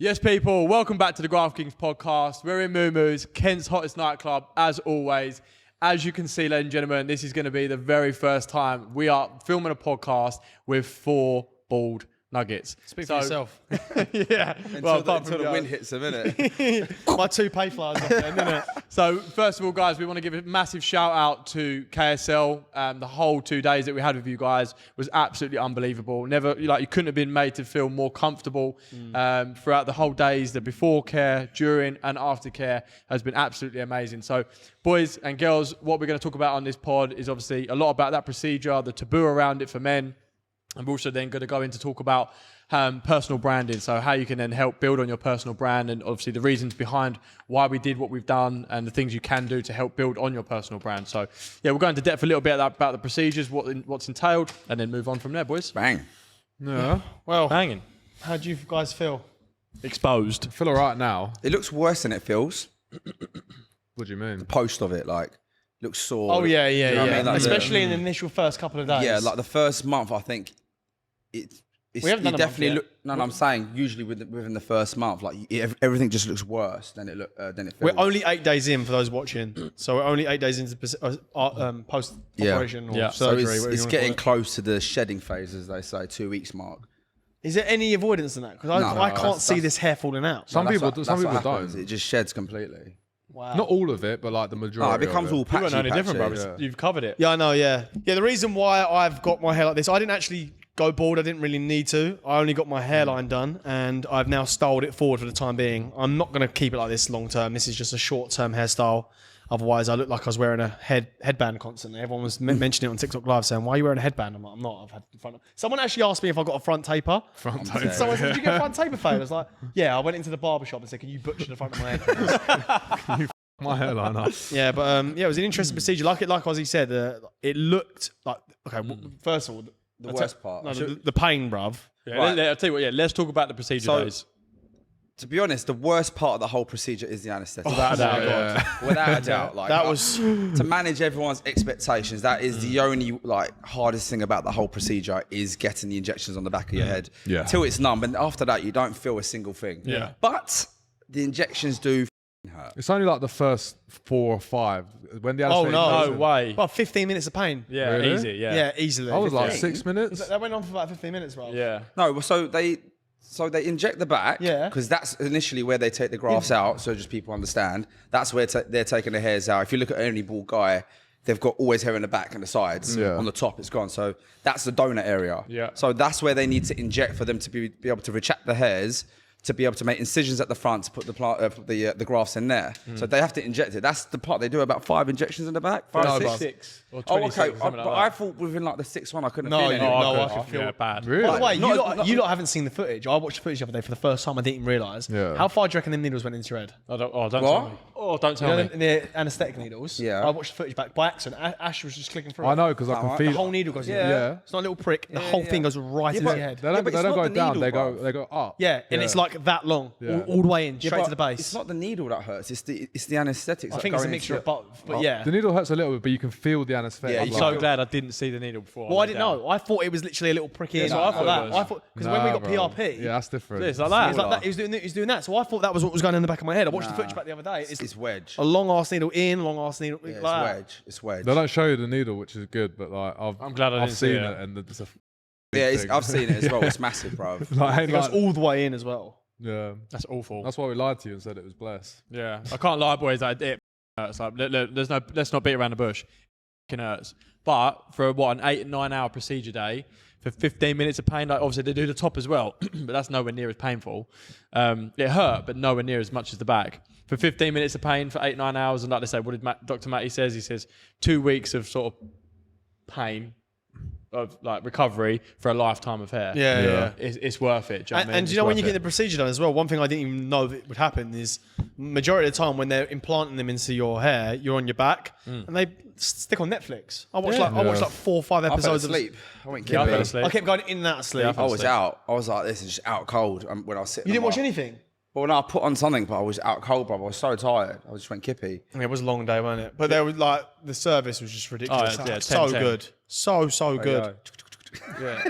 Yes, people, welcome back to the Graft Kings podcast. We're in Moo Moo's, Kent's hottest nightclub, as always. As you can see, ladies and gentlemen, this is going to be the very first time we are filming a podcast with 4 bald nuggets. Speak for yourself. Yeah. Until the wind hits them, innit? My 2 pay flyers off then, innit? So, first of all, guys, we want to give a massive shout out to KSL. The whole 2 days that we had with you guys was absolutely unbelievable. Never, you couldn't have been made to feel more comfortable throughout the whole days. The before care, during and after care has been absolutely amazing. So, boys and girls, what we're going to talk about on this pod is obviously a lot about that procedure, the taboo around it for men. And we're also then going to go in to talk about personal branding, so how you can then help build on your personal brand and obviously the reasons behind why we did what we've done and the things you can do to help build on your personal brand. So, yeah, we'll go into depth a little bit about the procedures, what's entailed, and then move on from there, boys. Bang. Yeah. Well, Banging. how do you guys feel? Exposed. I feel all right now. It looks worse than it feels. What do you mean? Post of it, looks sore. Oh, yeah. You know what I mean? Like Especially in the initial first couple of days. Yeah, like the first month, I think We haven't done a month yet. I'm saying usually within the first month, everything just looks worse than it feels. We're only 8 days in for those watching. So we're only 8 days into post-operation or So surgery. it's getting close to the shedding phase, as they say, 2 weeks mark. Is there any avoidance in that? Because I can't see this hair falling out. Some people don't. It just sheds completely. Wow. Not all of it, but like the majority. No, it becomes all patchy. You won't know any different, bro. patchy. You've covered it. Yeah, I know, yeah. Yeah, the reason why I've got my hair like this, I didn't actually go bald. I didn't really need to. I only got my hairline done, and I've now styled it forward for the time being. I'm not going to keep it like this long term. This is just a short-term hairstyle. Otherwise, I look like I was wearing a headband constantly. Everyone was mentioning it on TikTok Live saying, why are you wearing a headband? I'm like, I'm not. I've had the front. Someone actually asked me if I got a front taper. Front taper. Someone said, did you get a front taper fade? I was like, yeah. I went into the barbershop and said, can you butcher the front of my head? My hairline up. Yeah, but it was an interesting procedure. Like Ozzy said, it looked like, first of all, The worst part. no, the pain, bruv. Yeah, Right. I'll tell you what, let's talk about the procedure days. To be honest, the worst part of the whole procedure is the anaesthetic. Without a doubt. Without a doubt. That was... To manage everyone's expectations, that is the only hardest thing about the whole procedure is getting the injections on the back of your head. Yeah. Till it's numb, and after that you don't feel a single thing. Yeah. But the injections do hurt. It's only like the first 4 or 5 when the Oh, anesthetic no. goes No in. way. About 15 minutes of pain. Yeah, Really? easy, yeah. Yeah, easily. I was like 15. 6 minutes. That went on for about 15 minutes, bro. Yeah. No, so they inject the back, Yeah. because that's initially where they take the grafts out. So just people understand, that's where they're taking the hairs out. If you look at any bald guy, they've got always hair in the back and the sides. Yeah. On the top, it's gone. So that's the donor area. Yeah. So that's where they need to inject for them to be able to retract the hairs, to be able to make incisions at the front to put the grafts in there. So they have to inject it. That's the part they do. About 5 injections in the back. 5, No, 6. bro. 6 or Oh, 26, okay. something like But that. I thought within the 6th one, I couldn't No, feel you- anything. no, I I could could feel- yeah, bad. Really? By the way, Not- you lot haven't seen the footage. I watched the footage the other day for the first time. I didn't even realise. Yeah. How far do you reckon them needles went into your head? Don't What? tell me. Oh, don't tell me. The anaesthetic needles. Yeah. I watched the footage back by accident. Ash was just clicking through. I know because I can Alright. feel. The whole needle goes in. Yeah. It's not a little prick. The whole thing goes right into but- your head. They don't, but they it's don't not go the down. needle, They go up. Yeah, and it's like that long, Yeah. all the way in, Yeah, straight but to the base. It's not the needle that hurts. It's the anaesthetics. I think it's a mixture of both. But yeah. The needle hurts a little bit, but you can feel the anaesthetic. Yeah, I'm you so can- glad I didn't see the needle before. Well, I didn't know. I thought it was literally a little prick in. that's what I thought it was. I thought because when we got PRP, Yeah, that's different. It's like that. He's like that. He was doing that. So I thought that was what was going on in the back of my head. I watched the footage back the other day. It's wedge. a long ass needle in, long ass needle. Yeah, it's like that. wedge. It's wedge. They don't show you the needle, which is good, but like I'm glad I I've didn't see seen it. it, and it's a Yeah, thing. I've seen it as well. It's massive, bro. like, It ain't goes like- all the way in as well. yeah, That's awful. that's why we lied to you and said it was blessed. Yeah. I can't lie, boys. It hurts. Like, let's not beat around the bush. It hurts. But for an 8 and 9 hour procedure day, for 15 minutes of pain, like obviously they do the top as well, but that's nowhere near as painful. It hurt, but nowhere near as much as the back. For 15 minutes of pain for 8, 9 hours, and like they say, what did Dr. Matty says? He says 2 weeks of sort of pain, of like recovery for a lifetime of hair. Yeah. It's worth it. Do you know what I mean? And do you know when you get the procedure done as well? One thing I didn't even know that would happen is majority of the time when they're implanting them into your hair, you're on your back and they stick on Netflix. I watched like 4 or 5 I fell episodes. asleep. I went Yeah, I fell kippy. asleep. I kept going in and out of sleep. Yeah, I was out. I was like, this is just out cold when I was sitting. You didn't on watch my- anything? But when I put on something, but I was out cold, bro. I was so tired. I just went kippy. I mean, it was a long day, wasn't it? But there was like the service was just ridiculous. Oh, yeah, so 10-10. good, so good. Yeah.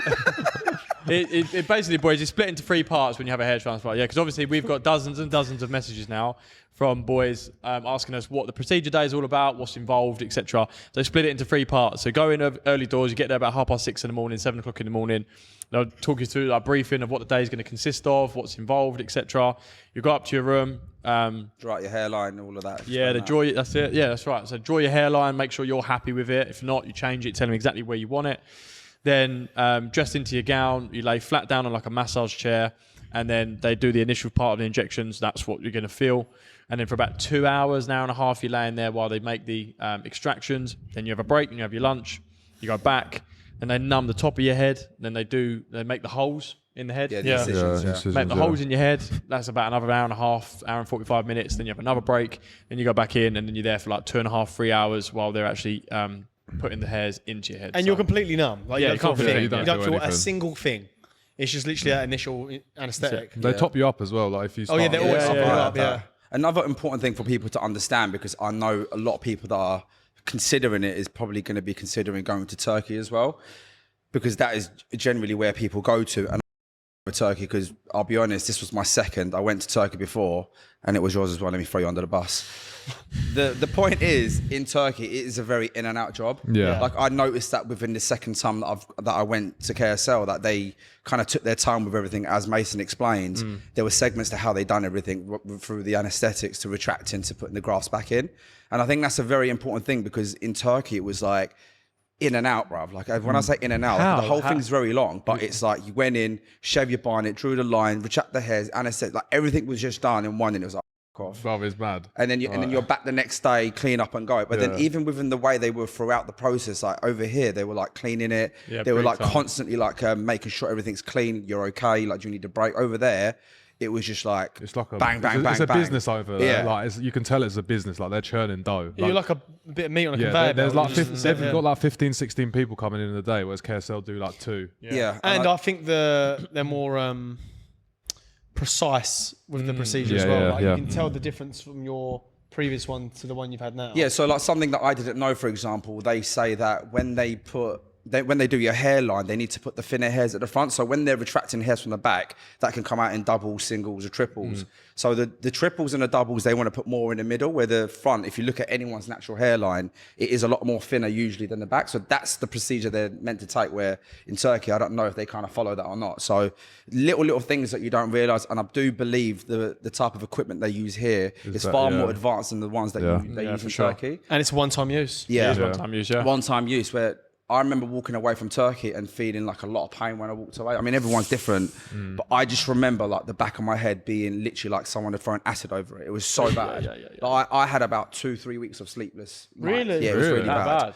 It basically, boys, it's split into 3 parts when you have a hair transplant. Yeah, because obviously we've got dozens and dozens of messages now from boys asking us what the procedure day is all about, what's involved, etc. So split it into 3 parts. So go in early doors. You get there about 6:30 in the morning, 7 o'clock in the morning. They'll talk you through a briefing of what the day is going to consist of, what's involved, etc. You go up to your room. Draw out your hairline, all of that. Yeah, that's it. Yeah, that's right. So draw your hairline, make sure you're happy with it. If not, you change it, tell them exactly where you want it. Then dressed into your gown, you lay flat down on like a massage chair, and then they do the initial part of the injections. That's what you're going to feel. And then for about 2 hours, an hour and a half, you're laying there while they make the extractions. Then you have a break and you have your lunch. You go back and they numb the top of your head. Then they make the holes in the head. Incisions, Make the holes in your head. That's about another hour and a half, hour and 45 minutes. Then you have another break. Then you go back in, and then you're there for like 2.5, 3 hours while they're actually putting the hairs into your head. And you're completely numb. Like, Yeah, you don't feel a you thing. can't You feel don't feel a anything. single thing. It's just literally that initial anaesthetic. They top you up as well. Like if you start, They always top you up, yeah. Another important thing for people to understand, because I know a lot of people that are considering it is probably going to be considering going to Turkey as well, because that is generally where people go to. And Turkey, because I'll be honest, this was my second. I went to Turkey before, and it was yours as well. Let me throw you under the bus. The point is, in Turkey, it is a very in and out job. Yeah. Like I noticed that within the second time that I went to KSL, that they kind of took their time with everything, as Mason explained. There were segments to how they done everything through the anaesthetics to retracting to putting the grafts back in, and I think that's a very important thing, because in Turkey it was like in and out, bruv. Like when I say in and out, the whole thing's very long, but it's like you went in, shave your barnet, drew the line, retract the hairs, anaesthetic, like everything was just done in one, and it was like off. Bruv, it's mad. And then you're back the next day, clean up and go. But then even within the way they were throughout the process, like over here, they were like cleaning it. They were like constantly like making sure everything's clean. You're okay. Like, do you need a break? Over there, it was just like It's like a bang, bang, bang, It's a bang. business over there. Yeah. Like you can tell it's a business. Like they're churning dough. You're like a bit of meat on a conveyor there's belt. like they've got like 15, 16 people coming in a day, whereas KSL do like 2. Yeah. And I think they're more precise with the procedure as Yeah, well. yeah, Like yeah. you can tell the difference from your previous one to the one you've had now. Yeah, so like something that I didn't know, for example, they say that when they do your hairline, they need to put the thinner hairs at the front. So when they're retracting hairs from the back, that can come out in doubles, singles, or triples. So the triples and the doubles, they want to put more in the middle, where the front, if you look at anyone's natural hairline, it is a lot more thinner usually than the back. So that's the procedure they're meant to take, where in Turkey, I don't know if they kind of follow that or not. So little things that you don't realize. And I do believe the type of equipment they use here is far more advanced than the ones that they use in Turkey. And it's one-time use. Yeah. One-time use, yeah. One-time use, where I remember walking away from Turkey and feeling like a lot of pain when I walked away. I mean, everyone's different, but I just remember like the back of my head being literally like someone had thrown acid over it. It was so bad. Like, I had about 2-3 weeks of sleepless nights. Really? Yeah, it was really That bad. bad?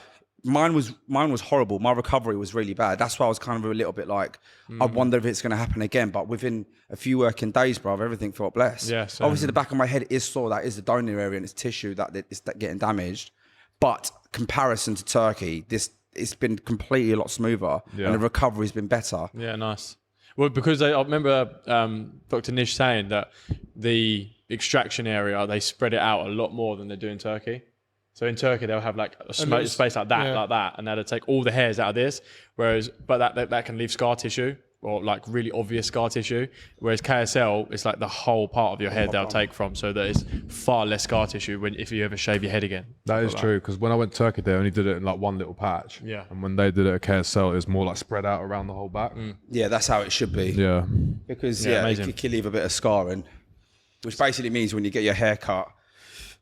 Mine was horrible. My recovery was really bad. That's why I was kind of a little bit like, I wonder if it's going to happen again. But within a few working days, bro, everything felt blessed. Yeah, same. Obviously, the back of my head is sore. That is the donor area and it's tissue that is getting damaged. But comparison to Turkey, it's been completely a lot smoother and the recovery's been better. Yeah, nice. Well, because I remember Dr. Nish saying that the extraction area, they spread it out a lot more than they do in Turkey. So in Turkey, they'll have like a space like that, and they'll take all the hairs out of this, but that can leave scar tissue, or like really obvious scar tissue. Whereas KSL, it's like the whole part of your head they'll take from, so that it's far less scar tissue if you ever shave your head again. That is true, because when I went to Turkey, they only did it in like one little patch. Yeah. And when they did it at KSL, it was more like spread out around the whole back. Yeah, that's how it should be. Yeah. Because amazing. it can leave a bit of scarring, which basically means when you get your hair cut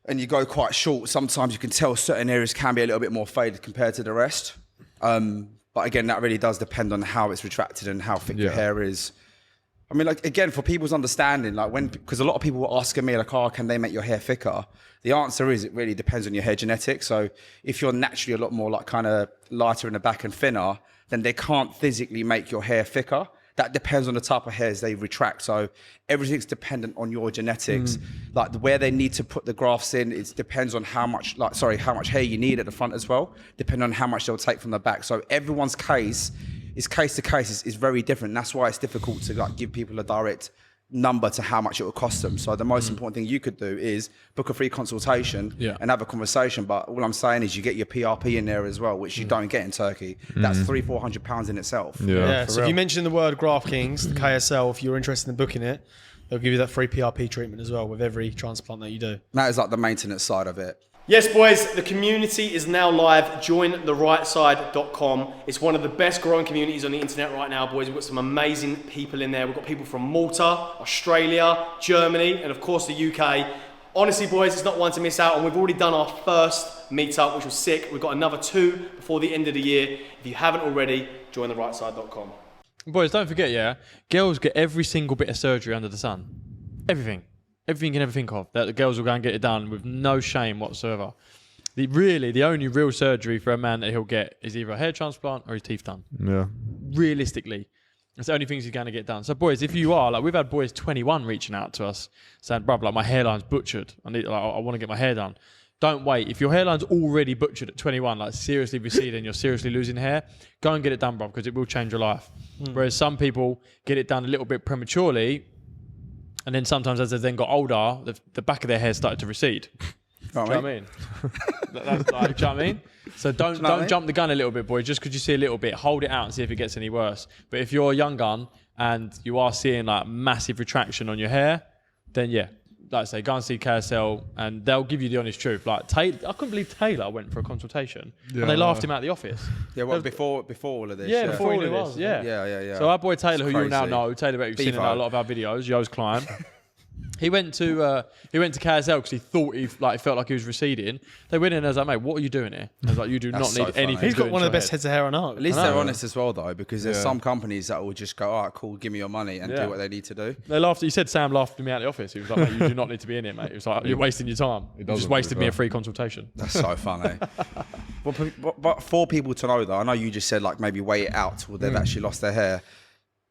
and you go quite short, sometimes you can tell certain areas can be a little bit more faded compared to the rest. But again, that really does depend on how it's retracted and how thick your hair is. I mean, like, again, for people's understanding, like because a lot of people were asking me like, oh, can they make your hair thicker? The answer is it really depends on your hair genetics. So if you're naturally a lot more like kind of lighter in the back and thinner, then they can't physically make your hair thicker. That depends on the type of hairs they retract. So everything's dependent on your genetics. Like where they need to put the grafts in, it depends on how much hair you need at the front as well, depending on how much they'll take from the back. So everyone's case to case is very different. That's why it's difficult to like give people a direct number to how much it will cost them. So the most important thing you could do is book a free consultation and have a conversation. But all I'm saying is you get your PRP in there as well, which you don't get in Turkey. That's £300-400 in itself. Yeah. So if you mention the word Graft Kings, the KSL, if you're interested in booking it, they'll give you that free PRP treatment as well with every transplant that you do. That is like the maintenance side of it. Yes, boys, the community is now live. JoinTheRightSide.com. It's one of the best growing communities on the internet right now, boys. We've got some amazing people in there. We've got people from Malta, Australia, Germany, and of course the UK. Honestly, boys, it's not one to miss out on. We've already done our first meetup, which was sick. We've got another 2 before the end of the year. If you haven't already, JoinTheRightSide.com. Boys, don't forget, girls get every single bit of surgery under the sun. Everything you can ever think of. That the girls will go and get it done with no shame whatsoever. The only real surgery for a man that he'll get is either a hair transplant or his teeth done. Yeah. Realistically. That's the only things he's going to get done. So, boys, if you are, we've had boys 21 reaching out to us saying, bruv, my hairline's butchered. I want to get my hair done. Don't wait. If your hairline's already butchered at 21, seriously receding, you're seriously losing hair, go and get it done, bruv, because it will change your life. Whereas some people get it done a little bit prematurely, and then sometimes as they then got older, the back of their hair started to recede. Do you know what I mean? Do you know what I mean? So don't jump the gun a little bit, boys. Just because you see a little bit, hold it out and see if it gets any worse. But if you're a young gun and you are seeing massive retraction on your hair, then like I say, go and see KSL and they'll give you the honest truth. I couldn't believe Taylor went for a consultation and they laughed him out of the office. Yeah, well, before all of this. Yeah, before all of this. Yeah. So our boy Taylor, who you now know, Taylor, you've seen in a lot of our videos, Yo's client. He went to KSL because he thought he felt like he was receding. They went in and I was like, mate, what are you doing here? I was like, you do not need anything. He's got one of the best heads of hair on earth. At least they're honest as well, though, because there's some companies that will just go, all right, cool, give me your money and do what they need to do. They laughed. He said Sam laughed me out of the office. He was like, mate, you do not need to be in here, mate. He was like, you're wasting your time. You just wasted me a free consultation. That's so funny. But for people to know, though, I know you just said maybe wait it out till they've actually lost their hair.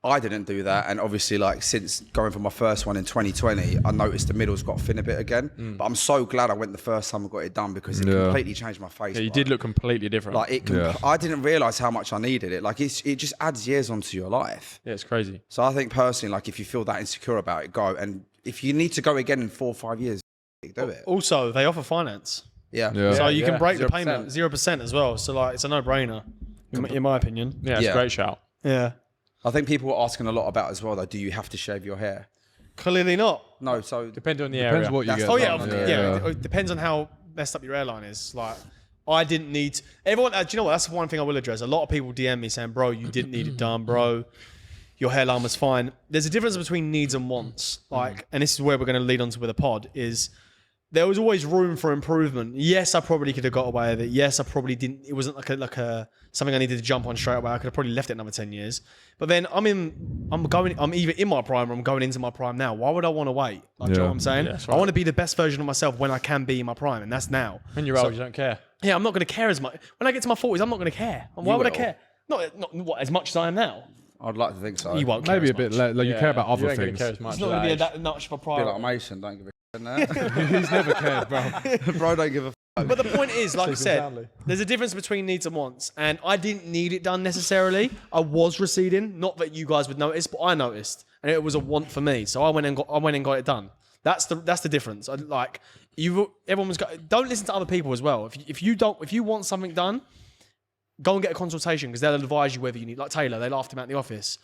I didn't do that, and obviously since going for my first one in 2020, I noticed the middle's got thin a bit again. But I'm so glad I went the first time I got it done because it completely changed my face. Yeah, you did look completely different. I didn't realise how much I needed it. It just adds years onto your life. Yeah, it's crazy. So I think personally, if you feel that insecure about it, go. And if you need to go again in 4 or 5 years, do it. Also, they offer finance. Yeah. So you can break the payment 0% as well. So it's a no-brainer, in my opinion. Yeah, it's a great shout. Yeah. I think people were asking a lot about as well, though, do you have to shave your hair? Clearly not. No, so... Depending on the area. Depends what you get. Oh, yeah. It depends on how messed up your airline is. I didn't need... Everyone... do you know what? That's one thing I will address. A lot of people DM me saying, bro, you didn't need it done, bro. Your hairline was fine. There's a difference between needs and wants. and this is where we're going to lead on to with the pod, is... There was always room for improvement. Yes, I probably could have got away with it. Yes, I probably didn't. It wasn't like a something I needed to jump on straight away. I could have probably left it another 10 years. But then I'm either in my prime or I'm going into my prime now. Why would I want to wait? Do you know what I'm saying? Yeah, I want to be the best version of myself when I can be in my prime, and that's now. When you're old, you don't care. Yeah, I'm not going to care as much. When I get to my 40s, I'm not going to care. Why would I care? Not what, as much as I am now. I'd like to think so. You won't care Maybe as a bit much. you care about other things. Care as much It's not going to be that much of a Be priority. like Mason, don't give a He's never cared, bro. Bro, don't give a But the point is, like I said, there's a difference between needs and wants. And I didn't need it done necessarily. I was receding. Not that you guys would notice, but I noticed. And it was a want for me. So I went and got it done. That's the difference. Everyone's got... Don't listen to other people as well. If you want something done, go and get a consultation because they'll advise you whether you need... Like Taylor, they laughed him out in the office.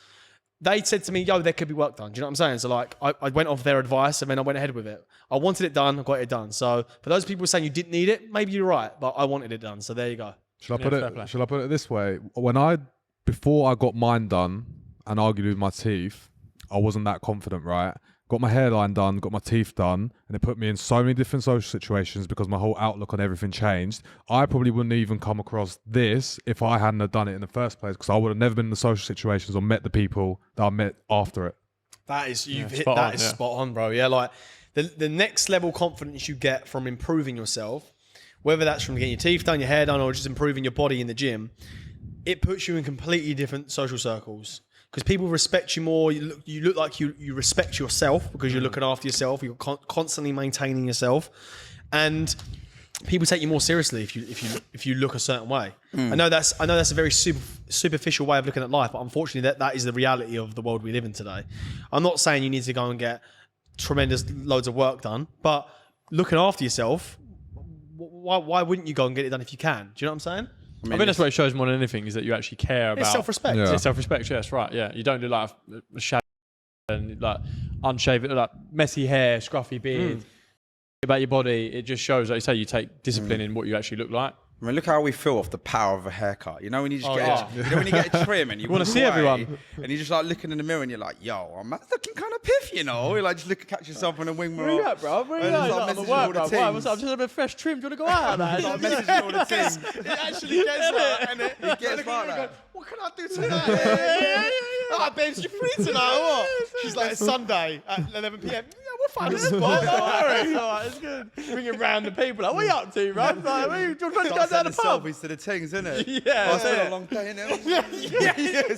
They said to me, yo, there could be work done. Do you know what I'm saying? So I went off their advice and then I went ahead with it. I wanted it done, I got it done. So for those people saying you didn't need it, maybe you're right, but I wanted it done. So there you go. Shall I put it this way? Before I got mine done and argued with my teeth, I wasn't that confident, right? Got my hairline done, got my teeth done, and it put me in so many different social situations because my whole outlook on everything changed. I probably wouldn't even come across this if I hadn't have done it in the first place because I would have never been in the social situations or met the people that I met after it. That is, spot on, bro. Yeah, the next level confidence you get from improving yourself, whether that's from getting your teeth done, your hair done, or just improving your body in the gym, it puts you in completely different social circles. Because people respect you more. You look like you respect yourself because you're looking after yourself. You're constantly maintaining yourself. And people take you more seriously if you look a certain way. I know that's a very superficial way of looking at life, but unfortunately that is the reality of the world we live in today. I'm not saying you need to go and get tremendous loads of work done, but looking after yourself, why wouldn't you go and get it done if you can? Do you know what I'm saying? I think that's what it shows more than anything is that you actually care about. It's self-respect. Yeah. It's self-respect. Yes, right. Yeah, you don't do like a shadow and like unshaven, like messy hair, scruffy beard. About your body, it just shows, like you say, you take discipline in what you actually look like. I mean, look how we feel off the power of a haircut. You know when you just when you get a trim and you want to see everyone, and you're just like looking in the mirror and you're like, yo, I'm looking kind of piff, you know. You like just catch yourself on a wing mirror. Where you at, bro? Where you at? I'm at work, bro. What's up? I'm just having a fresh trim. Do you want to go out? Like messaging all the teams. It actually gets like, and It gets like that. what can I do tonight? Oh, babes, you free tonight or what? She's like, it's Sunday at 11 p.m. Yeah, we'll find a spot. Don't worry. It's all right, it's good. Bringing random people. Like, what are you up to, bro? Like, what are you trying to go down the pub? Selfies to the things, isn't it? Yeah, it's been a long day, innit?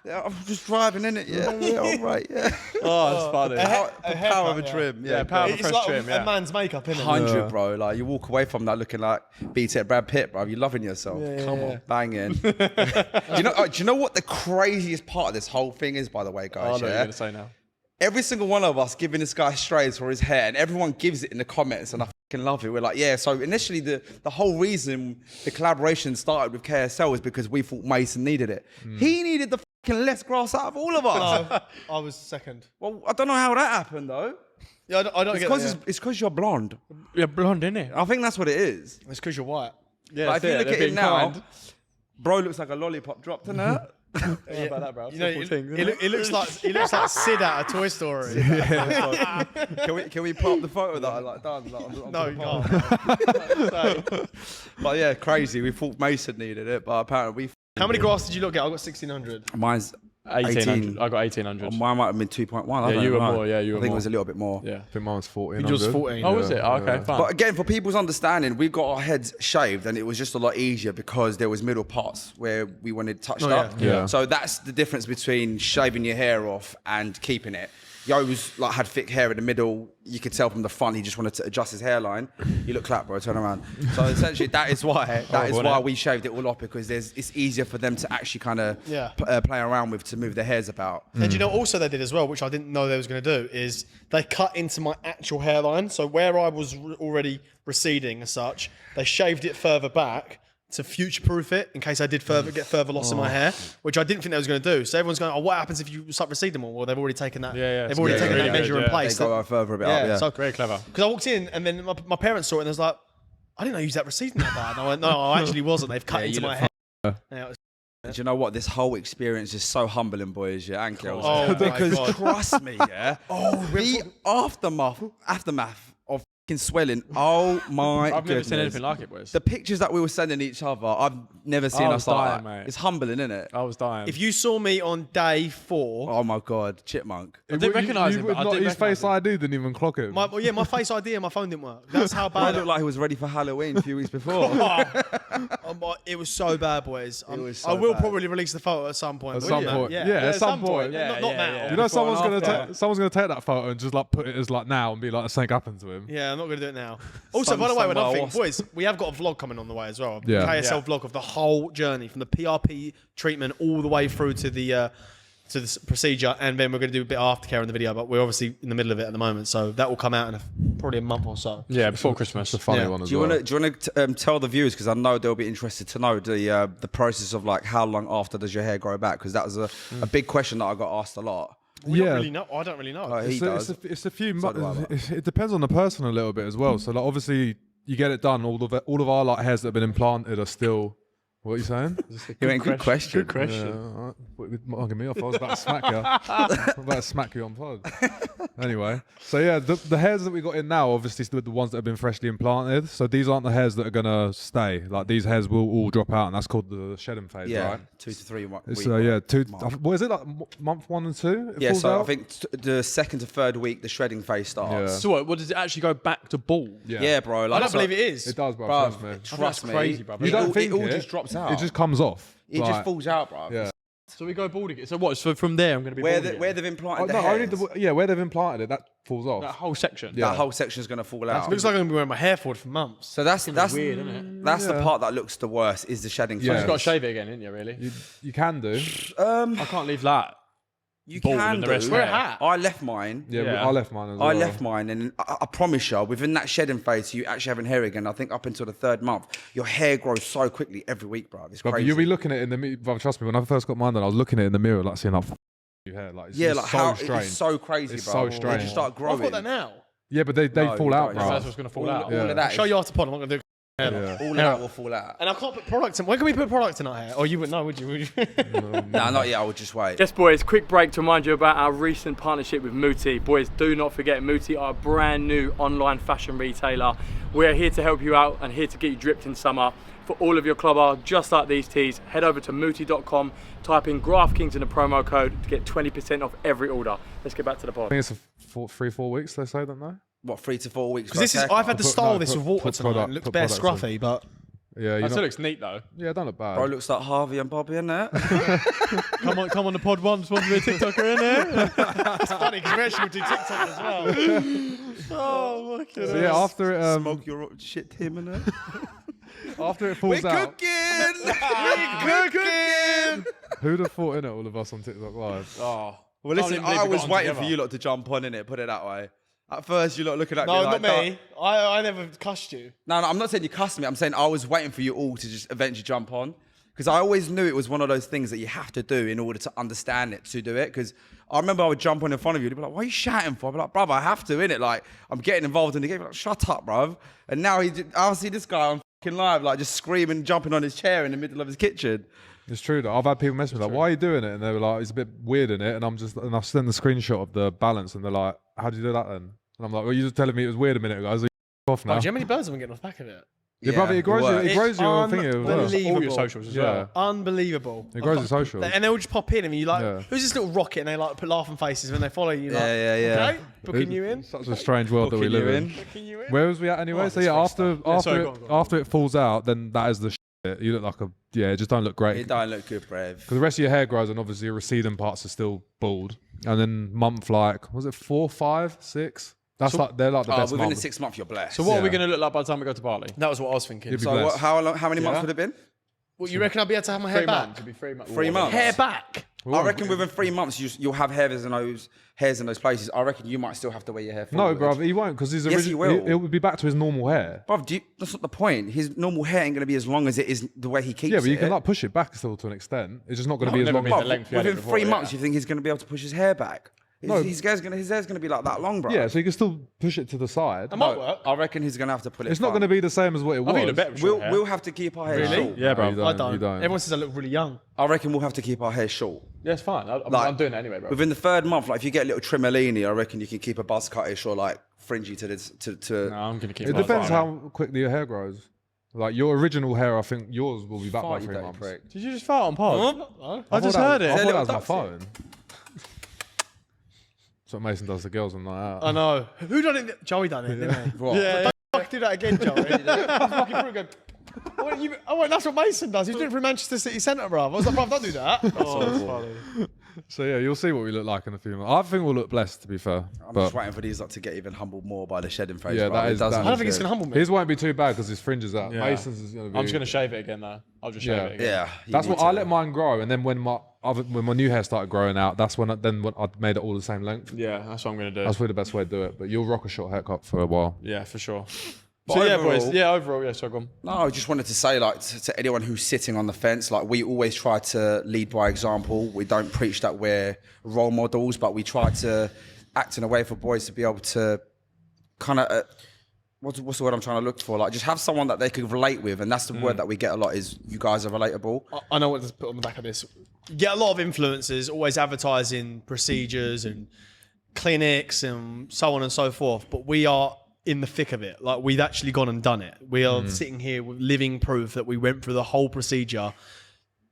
Yeah, I'm just driving, innit? Yeah, all right, yeah. Oh, it's funny. The power of a trim. Yeah, power of a It's fresh like trim, a yeah. man's makeup, isn't it? 100, bro. Like, you walk away from that looking like BT at Brad Pitt, bro. You're loving yourself. Come on. Banging. Do you know what the craziest part of this whole thing is, by the way, I guys? know what you're Yeah? going to say now. Every single one of us giving this guy strays for his hair, and everyone gives it in the comments, and I fucking love it. We're like, yeah. So initially, the whole reason the collaboration started with KSL was because we thought Mason needed it. He needed the fucking less grass out of all of us. No, I was second. Well, I don't know how that happened though. Yeah, I don't get that. It's because you're blonde. You're blonde, innit? I think that's what it is. It's because you're white. Yeah, Like, if you that's look at They're it being now, kind. bro looks like a lollipop dropped in it. How about that, bro? You know, Simple thing, it looks like Sid out of Toy Story. Can we pop the photo that I like done? Like, on No, the you pod? can't. But yeah, crazy. We thought Mason needed it, but apparently How many graphs did you lot get? I got 1,600. mine's 1800. I got 1800. Mine might have been 2.1. Yeah, you were more. Yeah, you were I think more. it was a little bit more. Yeah. I think mine was 14. Yours was 14. Oh, was it? Oh, okay, fine. But again, for people's understanding, we got our heads shaved and it was just a lot easier because there was middle parts where we wanted touched up. Yeah. So that's the difference between shaving your hair off and keeping it. Yo was like had thick hair in the middle. You could tell from the front he just wanted to adjust his hairline. You look clap, bro. Turn around. So essentially, that is why we shaved it all off because it's easier for them to actually kind of play around with to move their hairs about. And you know, also they did as well, which I didn't know they was going to do, is they cut into my actual hairline. So where I was already receding as such, they shaved it further back to future-proof it in case I did get further loss in my hair, which I didn't think they was going to do. So everyone's going, oh, what happens if you start receding more? Well, they've already taken that. They've already taken that measure in place. They go further a bit up. Yeah. So Very clever. Because I walked in and then my parents saw it and they was like, I didn't know you was that receding that bad. And I went, no, I actually wasn't. They've cut into my hair. Yeah, it was- Do you know what? This whole experience is so humbling, boys, yeah, and girls. Oh my because God. trust me, yeah. The aftermath of fucking swelling. Oh my I've never goodness. seen anything like it, boys. The pictures that we were sending each other, I've never seen I us was like dying, that. mate. It's humbling, isn't it? I was dying. If you saw me on day 4, Oh my God, chipmunk. I didn't recognise him, but I did His face recognise ID didn't even clock him. my Face ID and my phone didn't work. That's how I bad looked like he was ready for Halloween a few weeks before. it was so bad, boys. was so I will bad. probably release the photo at some point. At will some you? point. Yeah, At some point. Yeah, not yeah, now. yeah. You know, Before and after. someone's gonna take that photo and just like put it as like now and be like something happened to him. Yeah, I'm not going to do it now. Also, by the way, another thing, boys, we have got a vlog coming on the way as well. Yeah. KSL vlog of the whole journey from the PRP treatment all the way through to the procedure, and then we're going to do a bit of aftercare in the video, but we're obviously in the middle of it at the moment, so that will come out in probably a month or so. Yeah, before Christmas. It's a funny Yeah. one as Do you well. want to tell the viewers, because I know they'll be interested to know the process of like how long after does your hair grow back? Because that was a big question that I got asked a lot. We don't Yeah. really know. I don't really know. He does. It's a few. So do I, It depends on the person a little bit as well. So like obviously you get it done. All of our like hairs that have been implanted are still. What are you saying? Good question. Good question. Mugging me off. I was about to smack you. I was about to smack you on pod. Anyway, so yeah, the hairs that we got in now, obviously, the ones that have been freshly implanted. So these aren't the hairs that are gonna stay. Like these hairs will all drop out, and that's called the shedding phase, Yeah, right? 2 to 3 weeks. So yeah, what is it like? Month 1 and 2? Yeah, so I think the 2nd to 3rd week the shredding phase starts. Yeah. So what does it actually go back to bald? Yeah, bro. Like, I don't believe it is. It does, bro. Bro, Trust me. trust me. crazy, bro. You don't it think all just drops out. It just comes off. It Like, just falls out, bro. Yeah. last. So we go bald again. So what? So from there, I'm going to be Where bald again? where they've implanted the no, hairs, where they've implanted it, that falls off. That whole section. Yeah. that whole section is going to fall out. It looks like I'm going to be wearing my hair forward for months. So that's weird, isn't it? That's the part that looks the worst is the shedding phase. Yeah. You've got to shave it again, didn't you? Really? You can do. I can't leave that. You bald can and the do. rest Wear a hat. I left mine. Yeah, Yeah. I left mine as well. I left mine, and I promise you, within that shedding phase, you actually having hair again. I think up until the 3rd month, your hair grows so quickly every week, bro. It's But crazy. you'll be looking at it in the mirror. But trust me, when I first got mine done, I was looking at it in the mirror, like seeing your hair. Like, it's yeah, just like so how strange. it's so crazy, It's bro. so strange. They just start growing. I've got that now. Yeah, but they No, fall you out, don't. bro. That's what's going to fall out. All Yeah. of that. I'll show you after pod. I'm not going to do Yeah. All of that will fall out. And I can't put products in. When can we put products in our hair? Oh, you wouldn't know, would you? Nah, not yet. I would just wait. Yes, boys, quick break to remind you about our recent partnership with Muoti. Boys, do not forget, Muoti are a brand new online fashion retailer. We're here to help you out and here to get you dripped in summer. For all of your club art, just like these tees, head over to muoti.com, type in Graft Kings in the promo code to get 20% off every order. Let's get back to the pod. I think it's 3-4 weeks, they say, don't they? What, 3 to 4 weeks? Because this is, I've had to Put- style no, this put- with water put tonight. product- It looks put bare products in. scruffy, but Yeah, That still looks neat though. yeah, don't look bad. Bro, looks like Harvey and Bobby, innit? Come on the pod once. Want to be a TikToker in there? it's funny because we actually do TikTok as well. Oh my goodness. So yeah, after it, Smoke your shit, Tim, innit? after it falls out, Cooking! who'd have thought in it, all of us on TikTok Live? Oh. Well, Can't listen, even believe I we was got on waiting together. for you lot to jump on, innit? Put it that way. At first, you lot looking at me No, like... not me. I never cussed you. No, I'm not saying you cussed me. I'm saying I was waiting for you all to just eventually jump on. Because I always knew it was one of those things that you have to do in order to understand it, to do it. Because I remember I would jump on in front of you. They'd be like, what are you shouting for? I'd be like, bruv, I have to, innit? Like, I'm getting involved in the game. Like, shut up, bruv. And now I'll see this guy on fucking live, like, just screaming, jumping on his chair in the middle of his kitchen. It's true though. I've had people message me like, "Why are you doing it?" And they were like, "It's a bit weird in it." And and I've sent the screenshot of the balance, and they're like, "How did you do that then?" And I'm like, "Well, you just telling me it was weird a minute ago." I was like, off now. Oh, do you know how many birds have been getting off the back of it? Yeah, brother, it grows works. it grows your thing as well. Unbelievable. All your socials as Yeah. well. Unbelievable. It grows your socials. And they'll just pop in and you like, Yeah. who's this little rocket? And they like put laughing faces when they follow you. Like, Yeah. Okay, booking you in. Such a strange world that we Booking live you in. in. Booking you in. Where was we at anyway? So yeah, after sorry, go on. after it falls out, then that is the shit. You look like it just don't look great. It don't look good, Brev. Because the rest of your hair grows and obviously your receding parts are still bald. And then month like, was it 4, 5, 6? That's they're like the best Within the months. 6 months, you're blessed. So what are we Yeah. going to look like by the time we go to Bali? That was what I was thinking. You'd be So blessed. how many months would it have been? What, you reckon I'll be able to have my hair 3 back? months. It'd be 3 months. 3 months. Hair back? I reckon within 3 months, you'll have hairs in those places. I reckon you might still have to wear your hair No, forward. bruv, he won't because his Yes, he original. will. It would be back to his normal hair. Bruv, that's not the point. His normal hair ain't going to be as long as it is the way he keeps it. Yeah, but you can like push it back still to an extent. It's just not going to be as never long. been As, the length you had it Within before, 3 months, yeah. you think he's going to be able to push his hair back? His hair's going to be like that long, bro. yeah, so you can still push it to the side. That might work. I reckon he's going to have to put it. It's not going to be the same as what it was. I think you'd have better. We'll have to keep our hair short. Yeah, bro. No, I don't. You don't. Everyone says I look really young. I reckon we'll have to keep our hair short. Yeah, it's fine. I'm doing it anyway, bro. Within the 3rd month, like if you get a little trimolini, I reckon you can keep a buzz cutish or like fringy to this. No, I'm going to keep It mine depends fine. how quickly your hair grows. Like your original hair, I think yours will be back by You 3 dirty months. prick. Did you just fart on pod? I thought just that- heard it. I thought that was my Little phone. That's what Mason does to girls on night out. I know. Who done it? Joey done it, didn't he? What? Yeah. Don't fucking do that again, Joey. Fucking through and go, oh, that's what Mason does. He's doing it for Manchester City Centre, bruv. I was like, bruv, don't do that. Oh, that's funny. So yeah, you'll see what we look like in a few months. I think we'll look blessed, to be fair. I'm But just waiting for these lot to get even humbled more by the shedding phase. Yeah, bruv. that It is- doesn't I look don't think it's good. going to humble me. his won't be too bad because his fringes out. Yeah. Mason's is going to be. I'm just going to shave it again, though. I'll just shave Yeah. it again. Yeah. you That's need what to. I let mine grow, and then when my new hair started growing out, that's when I made it all the same length. Yeah, that's what I'm going to do. That's probably the best way to do it. But you'll rock a short haircut for a while. Yeah, for sure. But So yeah, overall- boys. Yeah, overall, yeah, so go on. No, I just wanted to say, like, to anyone who's sitting on the fence, like, we always try to lead by example. We don't preach that we're role models, but we try to act in a way for boys to be able to kind of, what's the word I'm trying to look for? Like, just have someone that they could relate with. And that's the word that we get a lot is you guys are relatable. I know what to put on the back of this. You get a lot of influencers always advertising procedures and clinics and so on and so forth, but we are in the thick of it. Like, we've actually gone and done it. We are sitting here with living proof that we went through the whole procedure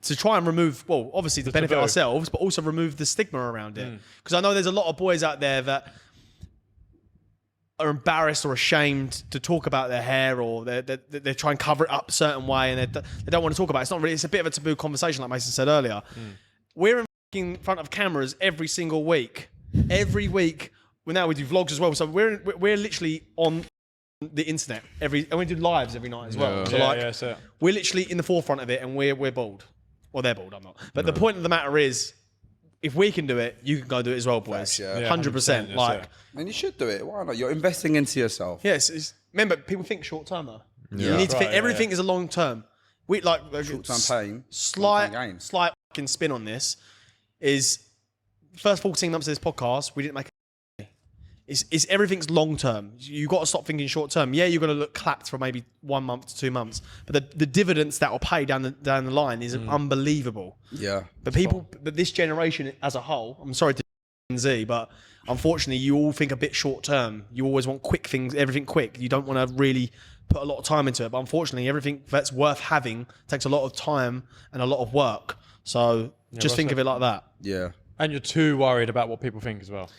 to try and remove, well, obviously to benefit taboo. ourselves, but also remove the stigma around it. Because I know there's a lot of boys out there that are embarrassed or ashamed to talk about their hair, or they try and cover it up a certain way, and they don't want to talk about it. It's not really, it's a bit of a taboo conversation, like Mason said earlier. we're in front of cameras every single week. Every week. Well, now we do vlogs as well. So we're literally on the internet and we do lives every night as well. Yeah. So we're literally in the forefront of it, and we're bald. Well, they're bald. I'm not. But the point of the matter is, if we can do it, you can go do it as well, boys. Facts, yeah. 100%. Like, and you should do it. Why not? You're investing into yourself. yes. Remember, people think short term though. Yeah. You need to think everything is a long term. We like Short term pain. Slight long-term gain. fucking spin on this is first 14 months of this podcast, we didn't make it's everything's long term. You got to stop thinking short term. Yeah, you're going to look clapped for maybe 1 month to 2 months, but the dividends that will pay down the line is unbelievable. Yeah. But but this generation as a whole, I'm sorry to Gen Z, but unfortunately, you all think a bit short term. You always want quick things, everything quick. You don't want to really put a lot of time into it. But unfortunately, everything that's worth having takes a lot of time and a lot of work. So just think of it like that. Yeah. And you're too worried about what people think as well.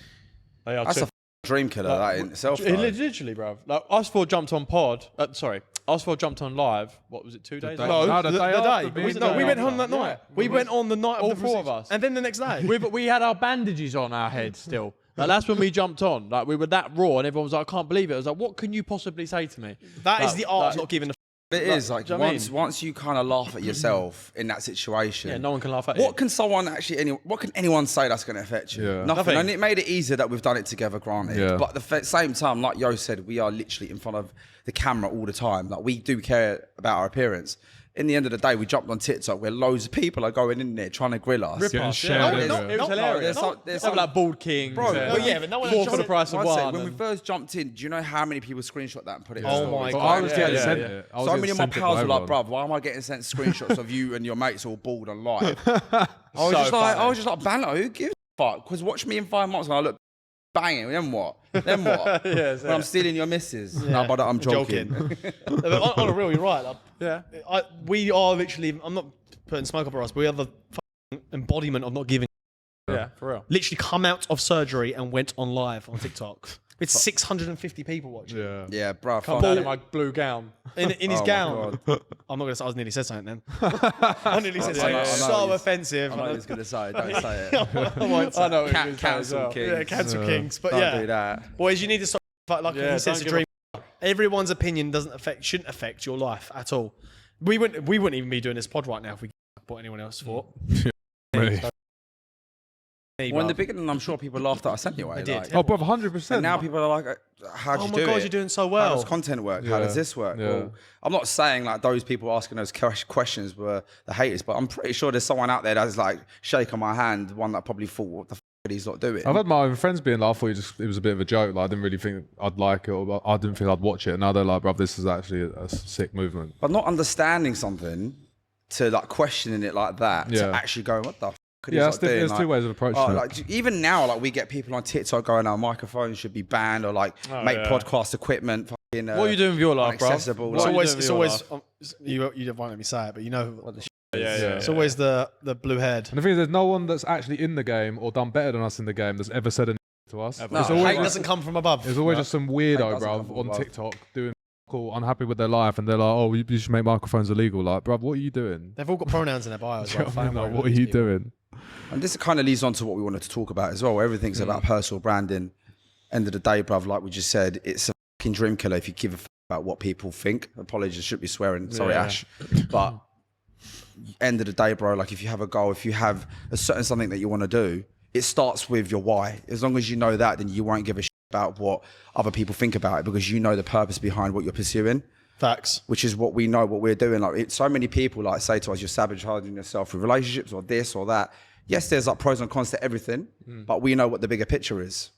They are That's too. a dream killer, that in itself. Literally, bro. Like, us four jumped on pod. Us four jumped on live. What was it? 2 days? day- ago? No, the the day day. after, We, the no, day we went after. on that night. Yeah. We went on the night All of the four of us. and then the next day. we had our bandages on our heads still. Like, that's when we jumped on. Like, we were that raw, and everyone was like, "I can't believe it." I was like, "What can you possibly say to me?" That is Like- the art of like- not giving a It is like do you know what I once you kind of laugh at yourself in that situation. Yeah, no one can laugh at you. What can anyone say that's going to affect you? Yeah. Nothing. And it made it easier that we've done it together, granted. Yeah. But at the same time, like Yo said, we are literally in front of the camera all the time. Like, we do care about our appearance. In the end of the day, we jumped on TikTok where loads of people are going in there trying to grill us. Rip Getting us, shared yeah. everywhere. It was hilarious. There's They were some- like bald kings. Bro, and oh yeah, but no one four else for the shot price of One one. sec, when we and- first jumped in, do you know how many people screenshot that and put it in Oh stories? my I God. was Yeah, getting yeah, sent yeah. it. I was So getting many of my sent it pals by were like, everyone. bruv, why am I getting sent screenshots of you and your mates all bald and live? I was So just like, funny. banter, who gives a fuck? Because watch me in 5 months and I look banging. Then what? Then what? Yes, When I'm stealing your misses. No, but I'm joking. on a real, you're right. Like, Yeah. we are literally. I'm not putting smoke up our ass, but we are the fucking embodiment of not giving. Yeah, for real. Literally come out of surgery and went on live on TikTok. It's 650 people watching. Yeah. Yeah, bruv. Come fuck. down in my blue gown. In his Oh my gown. God. I'm not going to say, I nearly said something then. I nearly said something I know so he's- offensive. I know what he's going to say. Don't say it. I won't say I know. what you Cancel as well. King. Yeah, cancel kings. But Don't yeah, do that. boys, you need to stop. Like Yeah, he says, don't a give dream. Everyone's opinion shouldn't affect your life at all. We wouldn't even be doing this pod right now if we what anyone else thought. Really. Well, in the beginning, I'm sure people laughed at us anyway. They did. like- Oh, bro, 100%. And now people are like, how do Oh you my do God, it? you're doing so How well. does content work? How Yeah. does this work? Yeah. Well, I'm not saying like those people asking those questions were the haters, but I'm pretty sure there's someone out there that's like shaking my hand, one that probably thought, what the f are these lot doing? I've had my own friends being like, I thought it was a bit of a joke. Like, I didn't really think I'd like it, or I didn't think I'd watch it. And now they're like, bruv, this is actually a sick movement. But not understanding something to like questioning it like that, to Yeah. actually going, what the f are these Yeah, lot doing? there's two ways of approaching it. Like, even now, like we get people on TikTok going, our microphones should be banned, or like make yeah. podcast equipment fucking, What are you doing with your life, bro? inaccessible. It's Like, always, doing it's with always. your You won't let me say it, but you know, Yeah. it's always the blue head. And the thing is, there's no one that's actually in the game or done better than us in the game that's ever said anything to us. Ever. It's No, always Hate just- doesn't come from above. There's always just some weirdo, doesn't bruv, come from on above. TikTok doing cool, unhappy with their life, and they're like, "Oh, you should make microphones illegal." Like, bruv, what are you doing? They've all got pronouns in their bios. Like, I mean, like, what are you doing? And this kind of leads on to what we wanted to talk about as well. Everything's about personal branding. End of the day, bruv, like we just said, it's a fucking dream killer if you give a f about what people think. Apologies, I should be swearing. Sorry, Yeah. Ash. But end of the day, bro, like if you have a goal, if you have a certain something that you want to do, it starts with your why. As long as you know that, then you won't give a shit about what other people think about it, because you know the purpose behind what you're pursuing. Facts. Which is what we know, what we're doing. Like so many people like say to us, you're sabotaging yourself with relationships or this or that. Yes, there's like pros and cons to everything, but we know what the bigger picture is.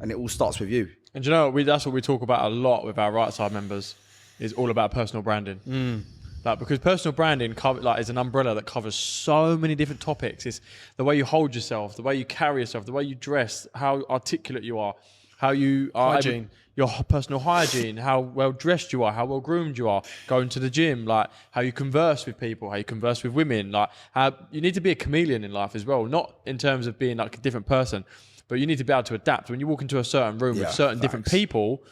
And it all starts with you. And do you know, that's what we talk about a lot with our right side members, is all about personal branding. Like, because personal branding is an umbrella that covers so many different topics. It's the way you hold yourself, the way you carry yourself, the way you dress, how articulate you are, how you are Hygiene. your personal hygiene, how well dressed you are, how well groomed you are, going to the gym, like how you converse with people, how you converse with women, like how you need to be a chameleon in life as well, not in terms of being like a different person, but you need to be able to adapt. When you walk into a certain room with certain different people,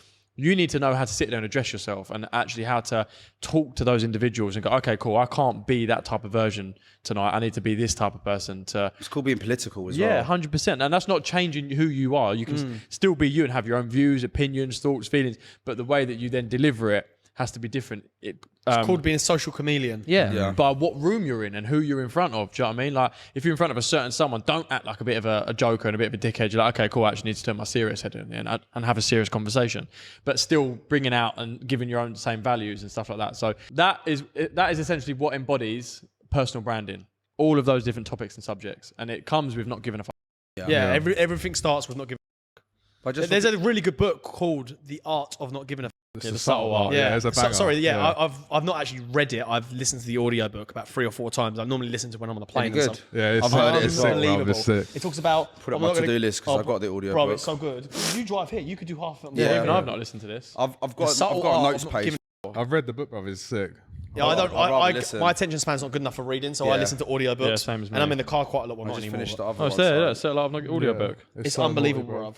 You need to know how to sit there and address yourself and actually how to talk to those individuals and go, okay, cool, I can't be that type of version tonight. I need to be this type of person to... It's called being political as well. Yeah, 100%. And that's not changing who you are. You can still be you and have your own views, opinions, thoughts, feelings, but the way that you then deliver it has to be different. It's called being a social chameleon. Yeah, by what room you're in and who you're in front of. Do you know what I mean? Like, if you're in front of a certain someone, don't act like a bit of a joker and a bit of a dickhead. You're like, okay, cool, I actually need to turn my serious head in and have a serious conversation. But still bringing out and giving your own same values and stuff like that. So that is essentially what embodies personal branding. All of those different topics and subjects. And it comes with not giving a fuck. Yeah. Everything starts with not giving a fuck. There's a really good book called The Art of Not Giving a fuck. It's the subtle art. Yeah, it's a banger. I've not actually read it. I've listened to the audiobook about 3 or 4 times. I normally listen to it when I'm on the plane. Good. And stuff. Yeah, I've heard it. It's unbelievable. Sick. It talks about put it on my to-do list because I've got the audio bro, book. it's so good. You drive here, you could do half of it. Yeah, even I've not listened to this. I've got a notes page. I've read the book, brother. It's sick. Yeah, my attention span's not good enough for reading, so I listen to audiobooks. Yeah, same as me. And I'm in the car quite a lot. Well, I not just anymore. finished the other Oh, it's there. It's a lot of audio book. It's so unbelievable, bruv.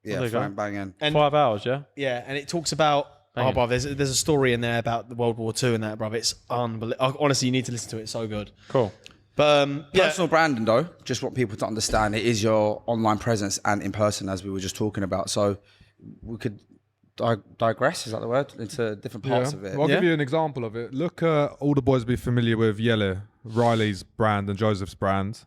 Yeah, banging. 5 hours, yeah? Yeah, and it talks about... Oh, bruv, there's a story in there about the World War II and that, bruv. It's unbelievable. Honestly, you need to listen to it. It's so good. Cool. But Personal branding, though, just want people to understand, it is your online presence and in person, as we were just talking about. So we could digress, is that the word, into different parts of it. Well, I'll give you an example of it. Look, all the boys will be familiar with Yelle, Riley's brand and Joseph's brand.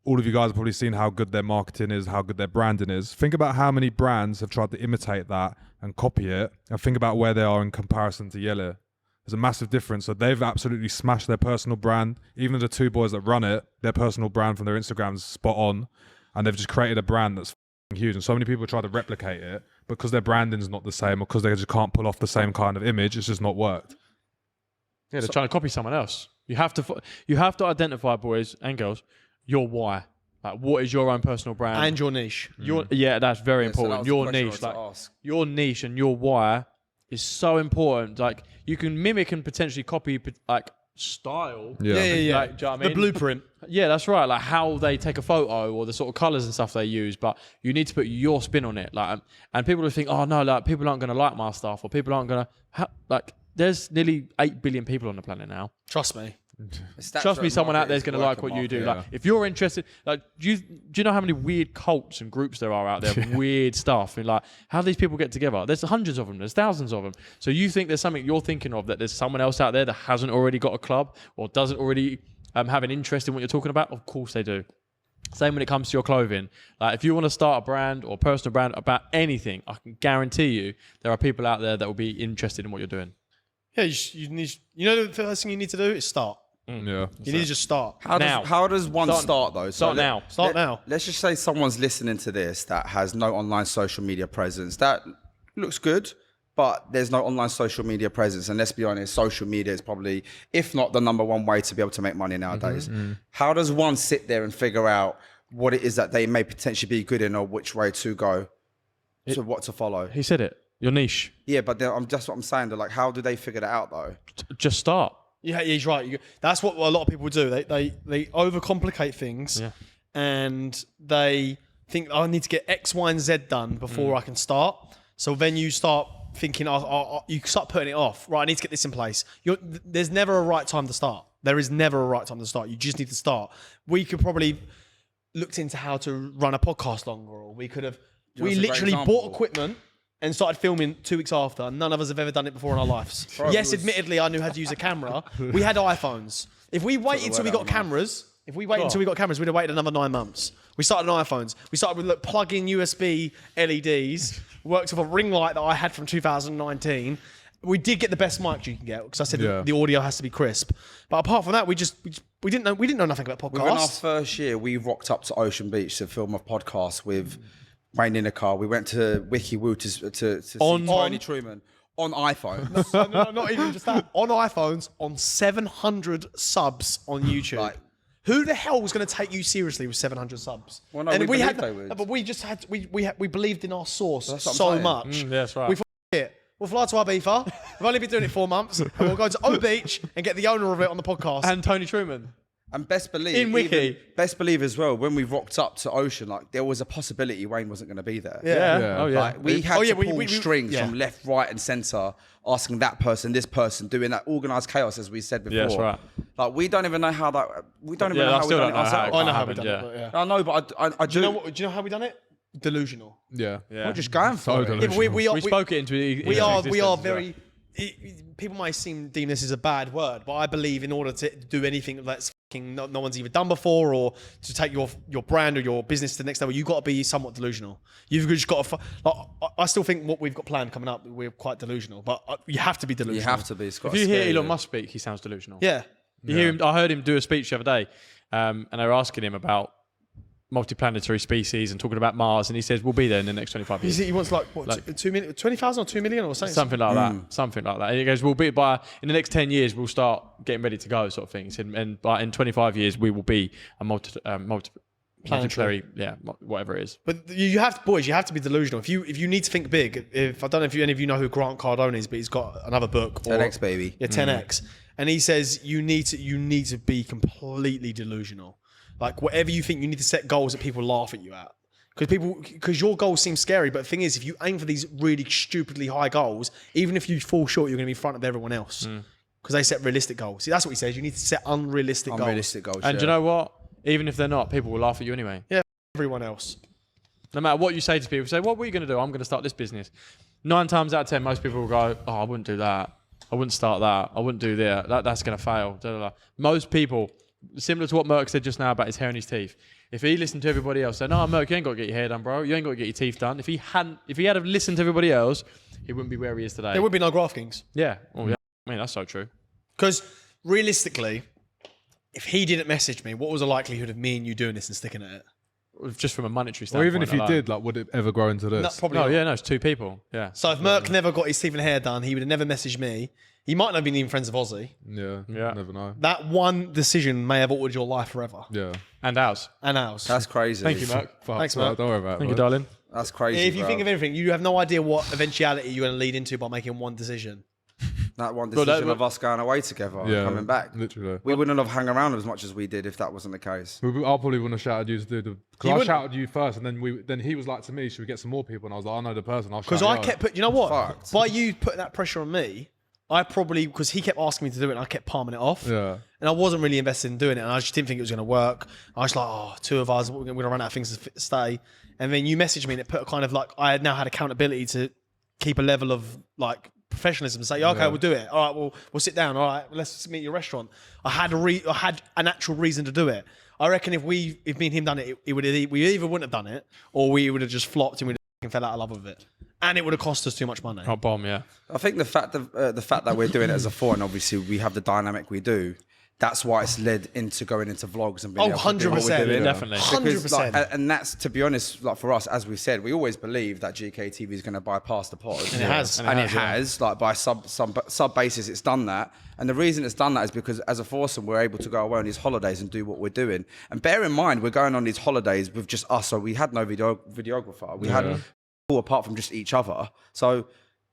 All of you guys have probably seen how good their marketing is, how good their branding is. Think about how many brands have tried to imitate that and copy it, and think about where they are in comparison to Yelle. There's a massive difference. So they've absolutely smashed their personal brand. Even the 2 boys that run it, their personal brand from their Instagram's spot on, and they've just created a brand that's huge. And so many people try to replicate it because their branding's not the same, or because they just can't pull off the same kind of image. It's just not worked. Yeah, they're trying to copy someone else. You have to identify, boys and girls, your why. Like, what is your own personal brand and your niche? Yeah, that's very important. So your niche, your niche and your why is so important. Like, you can mimic and potentially copy like style. Yeah. Like, do you know what I mean? The blueprint. Yeah, that's right. Like how they take a photo or the sort of colours and stuff they use, but you need to put your spin on it. Like, and people will think, oh no, like people aren't going to like my stuff, or people aren't going to like. There's nearly 8 billion people on the planet now. Trust me. Trust me, someone out there is going to like what you do. Like, if you're interested, like, do you know how many weird cults and groups there are out there? Weird stuff. And like, how do these people get together? There's hundreds of them. There's thousands of them. So you think there's something you're thinking of, that there's someone else out there that hasn't already got a club or doesn't already have an interest in what you're talking about? Of course they do. Same when it comes to your clothing. Like, if you want to start a brand or personal brand about anything, I can guarantee you there are people out there that will be interested in what you're doing. Yeah, you know the first thing you need to do is start. Yeah. You need to just start. How does one start though? Start now. Start now. Let's just say someone's listening to this that has no online social media presence. That looks good, but there's no online social media presence. And let's be honest, social media is probably, if not the #1 way to be able to make money nowadays. How does one sit there and figure out what it is that they may potentially be good in, or which way to go, to what to follow? He said it. Your niche. Yeah, but that's what I'm saying. They're like, how do they figure that out though? Just start. Yeah, he's right. That's what a lot of people do. They overcomplicate things, and they think, I need to get X, Y, and Z done before I can start. So then you start thinking, you start putting it off. Right, I need to get this in place. There's never a right time to start. There is never a right time to start. You just need to start. We could probably looked into how to run a podcast longer, or we could have. We literally bought equipment and started filming 2 weeks after. None of us have ever done it before in our lives. Yes, admittedly, I knew how to use a camera. We had iPhones. If we waited until we got cameras, we'd have waited another 9 months. We started on iPhones. We started with plug-in USB LEDs. Worked with a ring light that I had from 2019. We did get the best mic you can get, because I said the audio has to be crisp. But apart from that, we didn't know nothing about podcasts. Within our first year, we rocked up to Ocean Beach to film a podcast with Wayne in the car. We went to WikiWoo to see Tony Truman on iPhone. No, not even just that. On iPhones, on 700 subs on YouTube. Like, who the hell was going to take you seriously with 700 subs? Well, no, and we believed they would. But we just had we believed in our source so much. That's right. We it. We'll fly to Ibiza. We've only been doing it 4 months, and we'll go to O Beach and get the owner of it on the podcast. And Tony Truman. And best believe, In Wiki. best believe as well, when we rocked up to Ocean, like there was a possibility Wayne wasn't going to be there. Yeah. Oh, yeah. Like, we had to pull we strings from left, right, and centre, asking that person, this person, doing that organised chaos, as we said before. Yeah, that's right. Like, we don't even know how that. We don't even know how we done it ourselves. I know how we happened, done it. yeah. But I know, but I do. do you know how we done it? Delusional. Yeah. We're just going for Totally. it. Yeah, but we spoke it into we are existence, very. People might deem this as a bad word, but I believe in order to do anything that's fucking no one's either done before, or to take your brand or your business to the next level, you've got to be somewhat delusional. You've just got to. I still think what we've got planned coming up, we're quite delusional, but you have to be delusional. You have to be. It's got If you to hear scare Elon you. Musk speak, he sounds delusional. Yeah. You hear him. I heard him do a speech the other day, and they were asking him about multiplanetary species and talking about Mars, and he says we'll be there in the next 25 years. He wants like what, 2 million, 20,000 or 2 million or something. Something like that. Something like that. And he goes, we'll be in the next 10 years, we'll start getting ready to go, sort of thing. He said, and by in 25 years, we will be a multiplanetary, whatever it is. But you have to be delusional. If you need to think big, if I don't know if any of you know who Grant Cardone is, but he's got another book. 10X baby. Yeah, 10X. And he says you need to be completely delusional. Like whatever you think, you need to set goals that people laugh at you at. Because your goals seem scary, but the thing is, if you aim for these really stupidly high goals, even if you fall short, you're going to be in front of everyone else. Because they set realistic goals. See, that's what he says. You need to set unrealistic goals. And do you know what? Even if they're not, people will laugh at you anyway. Yeah, everyone else. No matter what you say to people, say, what were you going to do? I'm going to start this business. 9 times out of 10, most people will go, oh, I wouldn't do that. I wouldn't start that. I wouldn't do that. That's going to fail. Da, da, da. Most people, similar to what Merck said just now about his hair and his teeth, if he listened to everybody else, saying, no, Merck, you ain't got to get your hair done, bro. You ain't got to get your teeth done. If he had have listened to everybody else, he wouldn't be where he is today. There would be no Graft Kings. Yeah. Well, yeah. I mean, that's so true. Because realistically, if he didn't message me, what was the likelihood of me and you doing this and sticking at it? Just from a monetary Or standpoint. even if you did, like, would it ever grow into this? No, probably No, not. yeah, no, it's 2 people. Yeah. So if Merck never got his teeth and hair done, he would have never messaged me. He might not have been even friends of Ozzy. Yeah. Yeah. Never know. That one decision may have altered your life forever. Yeah. And ours. And ours. That's crazy. Thank you, Merck. Thanks, Well, Mark. don't worry about it. Thank you, bro. darling. That's crazy. If you bro. think of everything, you have no idea what eventuality you're going to lead into by making one decision. that one Well, decision that- of us going away together, Yeah. coming back, Literally. we wouldn't have hung around as much as we did if that wasn't the case. I probably wouldn't have shouted you to do the. You Because I wouldn't. shouted you first, and then he was like to me, "Should we get some more people?" And I was like, "I know the person." Because I kept putting, you know what? Fucked. By you putting that pressure on me, I probably, because he kept asking me to do it and I kept palming it off. Yeah. And I wasn't really invested in doing it. And I just didn't think it was going to work. I was like, oh, 2 of us, we're going to run out of things to stay. And then you messaged me and it put a kind of like, I had now had accountability to keep a level of like professionalism. Say, okay, we'll do it. All right, we'll sit down. All right, let's meet at your restaurant. I had an actual reason to do it. I reckon if me and him done it, we either wouldn't have done it or we would have just flopped and we'd have fell out of love with it. And it would have cost us too much money. Oh, bomb, yeah. I think the fact that we're doing it as a four, and obviously we have the dynamic we do, that's why it's led into going into vlogs and being able to do what we're 100%. doing. Definitely. Because, 100%. like, and that's, to be honest, like for us, as we said, we always believe that GKTV is going to bypass the pod. And it has. And it has, like by sub basis, it's done that. And the reason it's done that is because as a foursome, we're able to go away on these holidays and do what we're doing. And bear in mind, we're going on these holidays with just us. So we had no videographer. We had people apart from just each other. So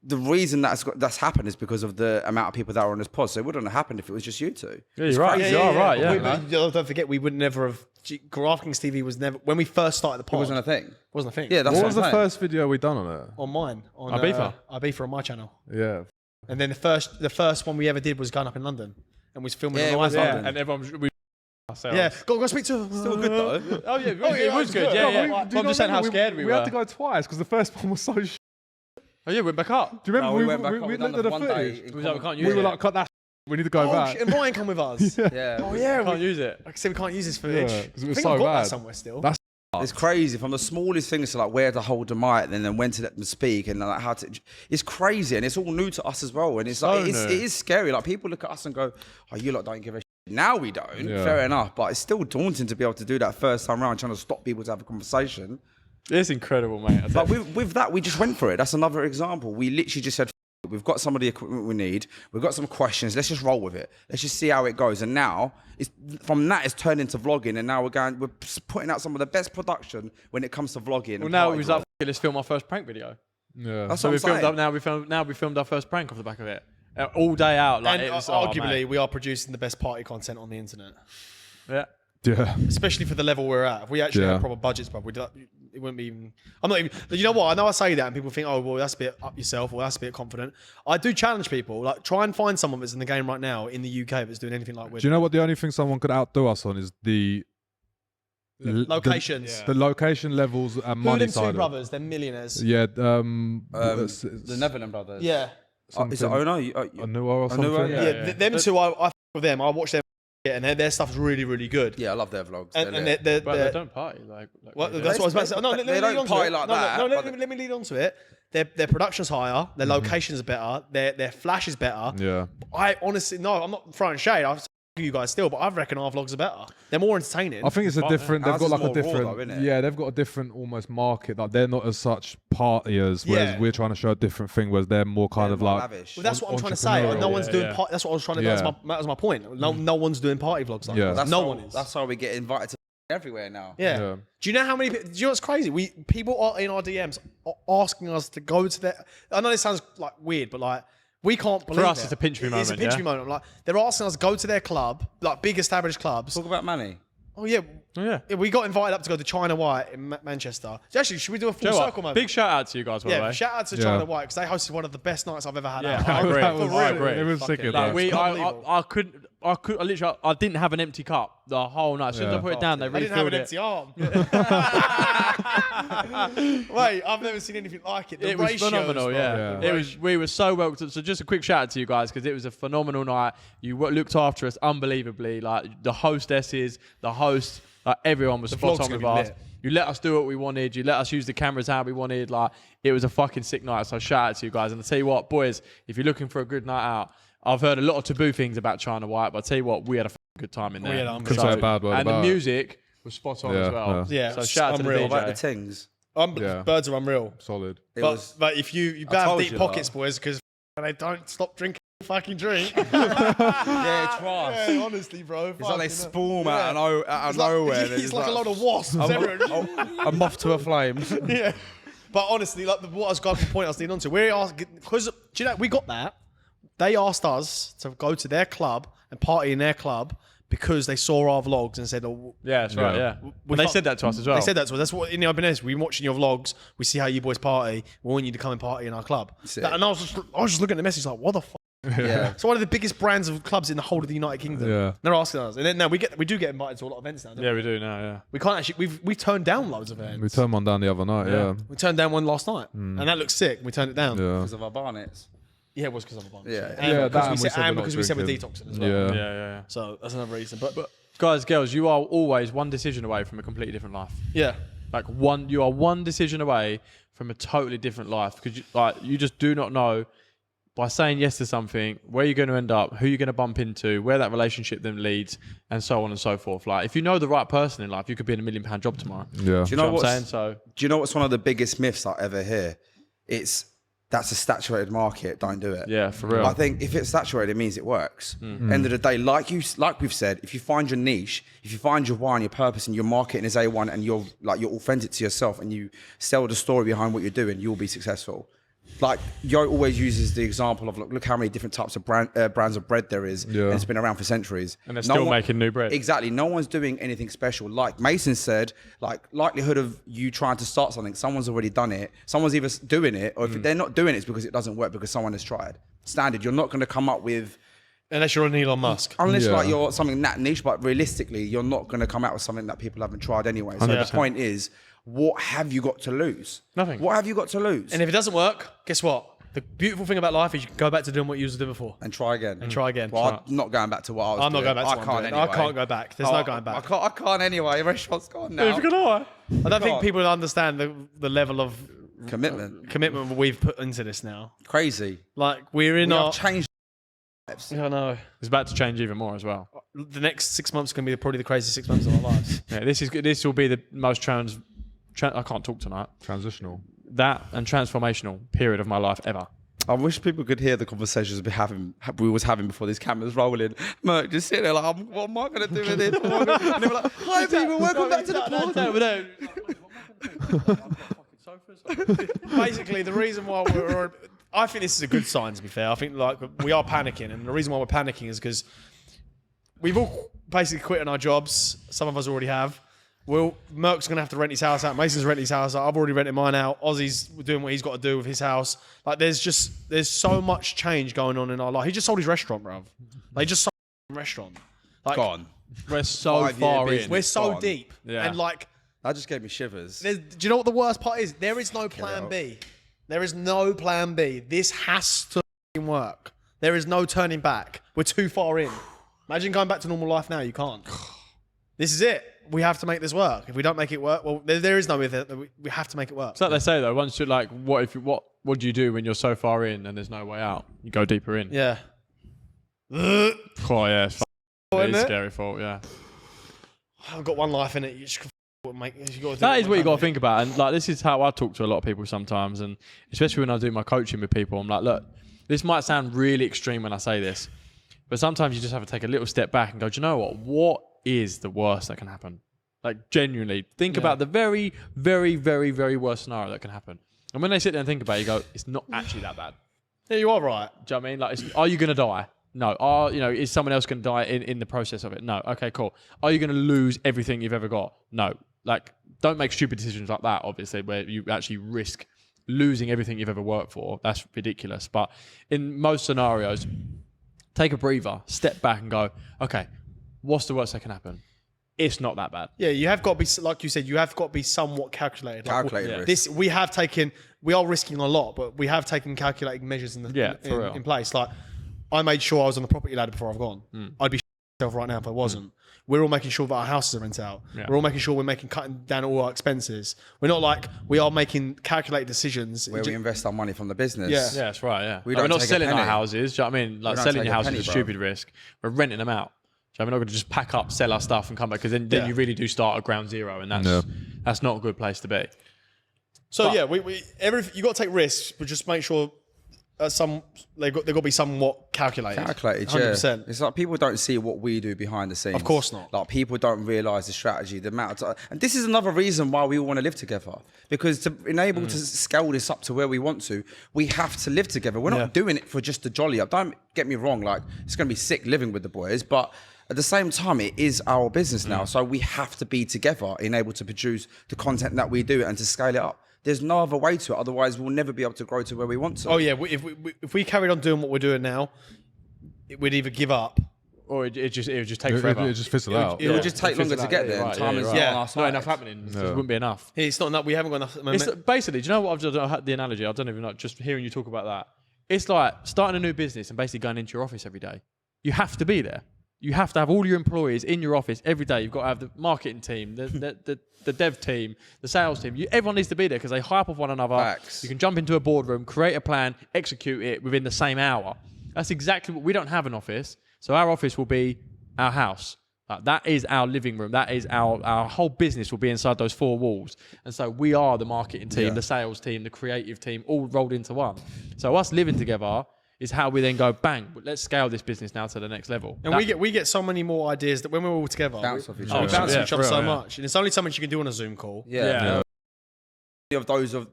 the reason that's happened is because of the amount of people that are on this pod. So it wouldn't have happened if it was just you two. Yeah, you're right. crazy. You are right, yeah. But don't forget, we would never have. Graft Kings TV was never, when we first started the pod. It wasn't a thing. Wasn't a thing. Yeah, that's What what was the I'm saying. first video we done on it? On mine. On Ibiza? Ibiza on my channel. Yeah. And then the first one we ever did was going up in London. And we was filming Yeah, on it was the London. And everyone, we ourselves. Yeah, go speak to her. Still good though. Oh, yeah, it was good. Yeah, yeah. Do you I'm not just saying how remember scared we We were. had to go twice because the first one was so shit. Oh, yeah, we went back up. Do you remember No, we went back up, we we done looked at the the one day footage? in We was like, we can't We use were it. like, cut that. We need to go Oh, back. shit, and Ryan come with us. Yeah. Oh, yeah. Can't use it. Like I said, we can't use this footage. Yeah, 'cause it was I think so I've got bad. that somewhere still. That's It's crazy from the smallest things to like where to hold the mic and then when to let them speak and like how to. It's crazy and it's all new to us as well. And it's So like it new. is scary. Like people look at us and go, "Oh, you lot don't give a shit." Now we don't. Yeah. Fair enough, but it's still daunting to be able to do that first time round, trying to stop people to have a conversation. It's incredible, mate. I tell But you. with that, we just went for it. That's another example. We literally just said, "F- we've got some of the equipment we need. We've got some questions. Let's just roll with it. Let's just see how it goes." And now, from that, it's turned into vlogging. And now we're putting out some of the best production when it comes to vlogging. Well, and now party it was vlog. like, let's film our first prank video. yeah. That's So what we I'm filmed saying. up. Now we filmed our first prank off the back of it. All day out. Like, And it was, arguably, mate. we are producing the best party content on the internet. Yeah. Yeah. especially for the level we're at. If we actually had proper budgets, bro, it wouldn't be even. I'm not even. You know what? I know I say that, and people think, oh, well, that's a bit up yourself, or that's a bit confident. I do challenge people. Like, try and find someone that's in the game right now in the UK that's doing anything like we're Do you know what the only thing someone could outdo us on is the locations. the location levels and money Them side. two of it. brothers, they're millionaires. Yeah. The Netherlands brothers. Yeah. Is it Ono? Anua or something. Anua, Yeah, them two, I f with them. I watch them, and their stuff's really, really good. Yeah, I love their vlogs. And They're lit. But they don't party. Well, we do. that's what I was about to say. No, They let me don't lead on to party it. like No, that, No, but let me lead on to it. Their production's higher. Their locations are better. Their flash is better. Yeah. I honestly, no, I'm not throwing shade. I you guys still, but I reckon our vlogs are better. They're more entertaining. I think it's a different. They've Ours got is like a more raw different. though, innit? Yeah, they've got a different almost market. Like they're not as such partiers, whereas Yeah. we're trying to show a different thing. Whereas they're more kind of more like. lavish. Well, that's what I'm trying to say. entrepreneurial. No one's doing. yeah. That's what I was trying to. Yeah. That was my point. No one's doing party vlogs like Yeah. that. No how, one is. That's how we get invited to everywhere now. Yeah. Yeah. Do you know how many? Do you know what's crazy? People are in our DMs asking us to go to their. I know this sounds like weird, but like we can't believe us, it. it's a pinch me It's a moment, pinch yeah? me moment. Like they're asking us to go to their club, like big established clubs. Talk about money. Oh yeah. Yeah. We got invited up to go to China White in Manchester. So actually, should we do a full Joe, circle moment? big shout out to you guys, by the Yeah, way. shout out to Yeah. China White because they hosted one of the best nights I've ever had. Yeah, out. I agree. That was, I agree. It was sick of Like that. I literally, I didn't have an empty cup the whole night. As soon as I Yeah. put it down, they I didn't have refilled an it. empty arm. Wait, I've never seen anything like it. The It was ratios, phenomenal, bro. yeah. Yeah. It was. We were so well. So just a quick shout out to you guys because it was a phenomenal night. You looked after us unbelievably. Like the hostesses, the host, like everyone was spot vlog's on gonna with be us. lit. You let us do what we wanted. You let us use the cameras how we wanted. Like it was a fucking sick night. So shout out to you guys. And I tell you what, boys, if you're looking for a good night out, I've heard a lot of taboo things about China White, but I tell you what, we had a good time in there. had an Couldn't say a bad word and about the it. music was spot on Yeah, as well. yeah. So It's shout out to the unreal. DJ. What about the things? Yeah. Birds are unreal. Solid. But if you better have told deep you pockets, that. boys, because they don't stop drinking fucking drink. Yeah, trust. Yeah, honestly, bro. It's like they spawn out of nowhere. It's like a load of wasps. A moth to a flame. Yeah. But honestly, like what I was going to point I was leading on to, we asked because do you know we got that. They asked us to go to their club and party in their club because they saw our vlogs and said, "Oh, Yeah, that's right. Yeah. Yeah, and they said that to us as well. They said that to us. That's what in the open is. We're watching your vlogs. We see how you boys party. We want you to come and party in our club. Sick. And I was just looking at the message like, what the fuck? Yeah. It's one of the biggest brands of clubs in the whole of the United Kingdom. Yeah. They're asking us, and then now we do get invited to a lot of events now. Don't Yeah, we? we do now. Yeah. We can't actually. We turned down loads of events. We turned one down the other night. Yeah. We turned down one last night, and that looks sick. We turned it down. Yeah. Because of our barnets. Yeah, it was because of a bunch. Yeah. And Yeah, because that we and said, we said we're and not because we said we're drinking. detoxing as well. Yeah. Yeah. So that's another reason. But Guys, girls, you are always one decision away from a completely different life. yeah, You are one decision away from a totally different life because you just do not know by saying yes to something where you're going to end up, who you're going to bump into, where that relationship then leads, and so on and so forth. Like if you know the right person in life, you could be in £1 million job tomorrow. Yeah. Do you know what what I'm saying? So Do you know what's one of the biggest myths I ever hear? That's a saturated market. Don't do it. yeah, for real. I think if it's saturated, it means it works. End of the day, like we've said, if you find your niche, if you find your why and your purpose, and your marketing is A1, and you're authentic to yourself, and you sell the story behind what you're doing, you'll be successful. Like Yo always uses the example of look how many different types of brands of bread there is, and it's been around for centuries. And they're still making new bread. Exactly. No one's doing anything special. Like Mason said, like likelihood of you trying to start something, someone's already done it. Someone's either doing it, or if they're not doing it, it's because it doesn't work because someone has tried. Standard. You're not going to come up with, unless you're an Elon Musk. unless Yeah. like you're something that niche, but realistically, you're not going to come out with something that people haven't tried anyway. So the 100%. point is, what have you got to lose? Nothing. What have you got to lose? And if it doesn't work, guess what? The beautiful thing about life is you can go back to doing what you used to do before. And try again. And try again. Well, I'm not going back to what I was I'm not doing. going back to what I'm doing. I can't go back. There's no going back. I can't anyway. The restaurant's gone now. I don't think people understand the level of Commitment. we've put into this now. Crazy. Like we're in We our. have changed lives. I know. it's about to change even more as well. The next 6 months is going to be probably the craziest 6 months of our lives. Yeah, this will be the most I can't talk tonight. Transitional. That and transformational period of my life ever. I wish people could hear the conversations we was having before these cameras rolling. Merc just sitting there like, what am I going to do with this? And they were like, hi people, welcome back to the pod. Basically, the reason why I think this is a good sign, to be fair. I think like we are panicking, and the reason why we're panicking is because we've all basically quitting our jobs. Some of us already have. Merck's going to have to rent his house out. Mason's renting his house out. I've already rented mine out. Ozzy's doing what he's got to do with his house. Like, there's so much change going on in our life. He just sold his restaurant, bruv. Like, he just sold his restaurant. Like, Gone. We're so 5-year far in. business. we're so Gone. deep. Yeah. And like, That just gave me shivers. do you know what the worst part is? There is no plan B. There is no plan B. This has to work. There is no turning back. We're too far in. Imagine going back to normal life now. You can't. This is it. We have to make this work. If we don't make it work, well, there is no way that we have to make it work. It's like they say though. Once you're like, what do you do when you're so far in and there's no way out? You go deeper in. Yeah. Oh yeah, it's Isn't a it? scary thought. Yeah. I've got one life in it. You just make. You got to do That is what you got to think about. And like, this is how I talk to a lot of people sometimes, and especially when I do my coaching with people, I'm like, look, this might sound really extreme when I say this, but sometimes you just have to take a little step back and go, do you know what? What is the worst that can happen? Like, genuinely think about the very, very, very, very worst scenario that can happen. And when they sit there and think about it, you go, it's not actually that bad. Yeah, you are right. Do you know what I mean? Like, are you going to die? No. Is someone else going to die in the process of it? No. Okay, cool. Are you going to lose everything you've ever got? No. Like, don't make stupid decisions like that, obviously, where you actually risk losing everything you've ever worked for. That's ridiculous. But in most scenarios, take a breather, step back and go, okay, what's the worst that can happen? It's not that bad. Yeah, you have got to be, like you said, you have got to be somewhat calculated. Calculated risk. We are risking a lot, but we have taken calculated measures in place. Like, I made sure I was on the property ladder before I've gone. I'd be myself right now if I wasn't. We're all making sure that our houses are rented out. Yeah. We're all making sure we're cutting down all our expenses. We're not like, we are making calculated decisions. Where we invest our money from the business. Yeah. Yeah, that's right, yeah. We We're don't not take a selling our penny. houses. Do you know what I mean? Like, don't selling take your a house penny, is a bro. stupid risk. We're renting them out. So we're not going to just pack up, sell our stuff and come back, because then you really do start at ground zero, and that's not a good place to be. So you got to take risks, but just make sure they've got to be somewhat calculated. Calculated, 100%. yeah. It's like people don't see what we do behind the scenes. Of course not. Like, people don't realise the strategy, the amount of time. And this is another reason why we all want to live together. Because to enable to scale this up to where we want to, we have to live together. We're not doing it for just the jolly up. Don't get me wrong, like, it's going to be sick living with the boys, but at the same time, it is our business now. So we have to be together and able to produce the content that we do and to scale it up. There's no other way to it. Otherwise, we'll never be able to grow to where we want to. Oh yeah, if we carried on doing what we're doing now, we'd either give up. Or it would just take forever. It just fizzle out. It will just take longer to get there. Right, Time is right. not on our Not side. enough happening. There wouldn't be enough. It's not enough. We haven't got enough. It's basically, do you know what I've had the analogy? I don't even know. Just hearing you talk about that, it's like starting a new business and basically going into your office every day. You have to be there. You have to have all your employees in your office every day. You've got to have the marketing team, the dev team, the sales team. Everyone needs to be there because they hype off one another. Facts. You can jump into a boardroom, create a plan, execute it within the same hour. That's exactly what we don't have an office. So our office will be our house. Like, that is our living room. That is our whole business will be inside those four walls. And so we are the marketing team, the sales team, the creative team, all rolled into one. So us living together is how we then go, bang, let's scale this business now to the next level. And we get so many more ideas that when we're all together, Bounce off each we other. bounce off each other for so real, much. And it's only something you can do on a Zoom call. Yeah. Of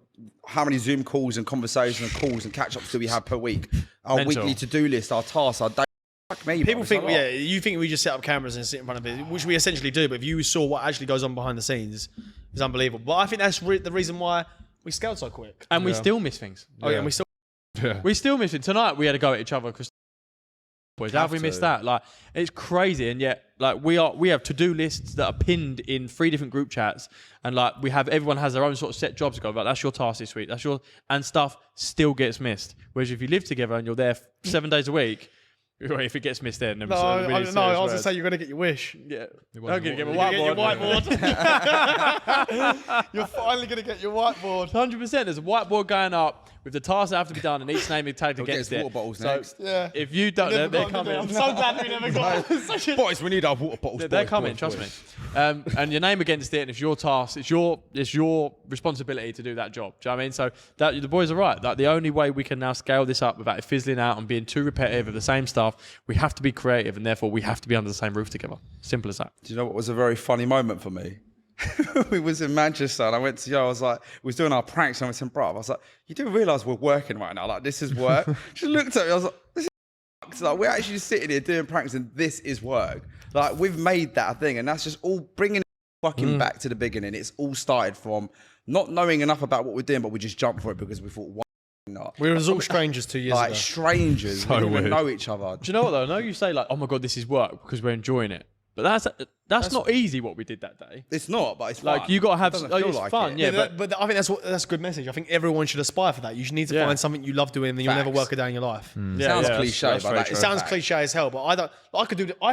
how many Zoom calls and conversations and calls and catch-ups do we have per week? Our Mental. weekly to-do list, our tasks, our day. Fuck me, People bro. think, It's a lot. you think we just set up cameras and sit in front of it, which we essentially do. But if you saw what actually goes on behind the scenes, it's unbelievable. But I think that's the reason why we scaled so quick. And we still miss things. Oh yeah, and we still. We still miss it. Tonight we had to go at each other because boys, how have we missed that? Like, it's crazy, and yet like we have to-do lists that are pinned in 3 different group chats, and like everyone has their own sort of set jobs to go. Like, that's your task this week. And stuff still gets missed. Whereas if you live together and you're there 7 days a week, if it gets missed, then No, I was going to say you're going to get your wish. Yeah, You're going to get your whiteboard. You're finally going to get your whiteboard. 100%. There's a whiteboard going up with the tasks that have to be done and each name is tagged against get it. water bottles So next. Yeah. if you don't, they're coming. I'm so glad we never got it. Boys, we need our water bottles. They're boys, coming, boys, trust boys. me. And your name against it, and it's your task. It's your responsibility to do that job. Do you know what I mean? So the boys are right. Like, the only way we can now scale this up without it fizzling out and being too repetitive of the same stuff, we have to be creative, and therefore we have to be under the same roof together. Simple as that. Do you know what was a very funny moment for me? We was in Manchester and I went to Yo, I was like, we was doing our pranks and I went to him, bro, I was like, you do realise we're working right now? Like, this is work? She looked at me, I was like, this is fucked. Like, we're actually sitting here doing pranks and this is work. Like, we've made that a thing, and that's just all bringing it fucking back to the beginning. It's all started from not knowing enough about what we're doing, but we just jumped for it because we thought, why not? We were all strangers 2 years ago. Like, strangers. We didn't even know each other. Do you know what though? I know you say like, oh my God, this is work because we're enjoying it. But that's not easy what we did that day. It's not, but it's Like fun. you got to have, It doesn't like, feel it's like fun, it. yeah. But I think that's a good message. I think everyone should aspire for that. You should need to find something you love doing, and you'll never Facts. work a day in your life. Sounds cliche, that's but very that It is sounds fact. cliche as hell, but I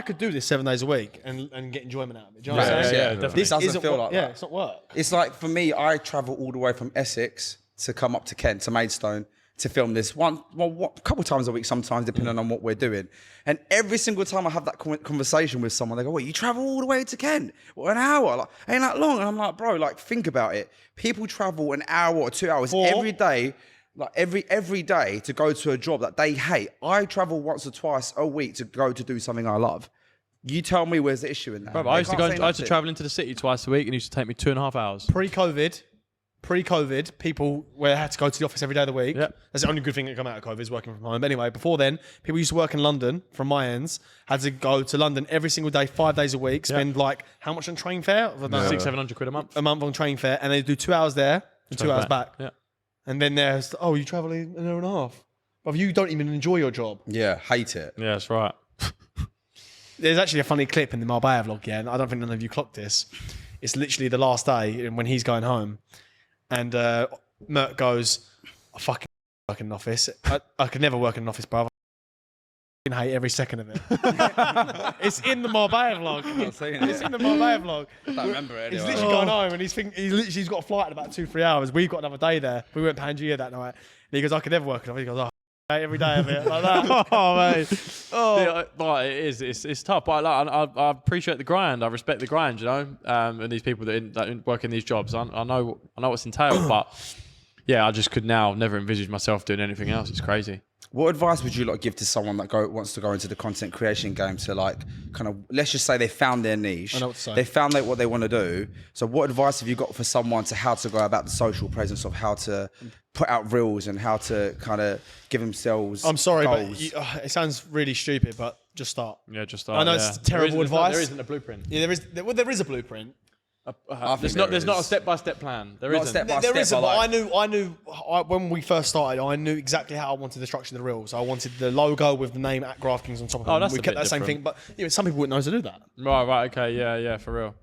could do this 7 days a week and get enjoyment out of it. Do you know what I'm Yeah, saying? yeah, definitely. This Doesn't isn't feel work. like Yeah, that. it's not work. It's like, for me, I travel all the way from Essex to come up to Kent, to Maidstone, to film this a couple times a week sometimes, depending on what we're doing. And every single time I have that conversation with someone, they go, wait, you travel all the way to Kent? What, an hour? Like, ain't that long? And I'm like, bro, like, think about it. People travel an hour or 2 hours every day, like every day to go to a job that they hate. I travel once or twice a week to go to do something I love. You tell me where's the issue in that. Bro, They I used to can't go. say I used to nothing. travel into the city twice a week, and it used to take me 2.5 hours. Pre-COVID, people where they had to go to the office every day of the week. Yep. That's the only good thing that come out of COVID is working from home. But anyway, before then, people used to work in London from my ends, had to go to London every single day, 5 days a week, spend like, how much on train fare? I don't know, 600-700 quid a month. a month on train fare, and they do 2 hours there and 2 hours back. Yeah. And then there's, oh, you're traveling an hour and a half. But you don't even enjoy your job. Yeah, hate it. Yeah, that's right. There's actually a funny clip in the Marbella vlog, yeah, and I don't think none of you clocked this. It's literally the last day when he's going home. And Mert goes, I fucking work in an office. I could never work in an office, bro. I hate every second of it. It's in the Marbella vlog. It's in the Marbella vlog. I don't remember it He's anyway. literally going home and he's got a flight in about 2-3 hours. We've got another day there. We went to Pangaea that night. And he goes, I could never work in an office. He goes, oh, I hate every day of it. Like that. Oh mate, yeah, but it is. It's tough. But I appreciate the grind. I respect the grind. You know, and these people that work in these jobs. I know what's entailed. But yeah, I just could now never envisage myself doing anything else. It's crazy. What advice would you like give to someone that wants to go into the content creation game to, like, kind of, let's just say they found their niche. I know what to say. They found what they want to do. So what advice have you got for someone to how to go about the social presence of how to put out reels and how to kind of give themselves I'm sorry, goals? but it sounds really stupid, but just start. Yeah, just. I know it's terrible advice. There isn't a blueprint. Yeah, there is a blueprint. There's not a step-by-step plan. There Not isn't. step by There step, isn't, but but I knew when we first started, I knew exactly how I wanted the structure of the reels. I wanted the logo with the name at Graft Kings on top of it. that's We a kept bit that same thing, different. but some people wouldn't know how to do that. Right. Okay. Yeah. For real.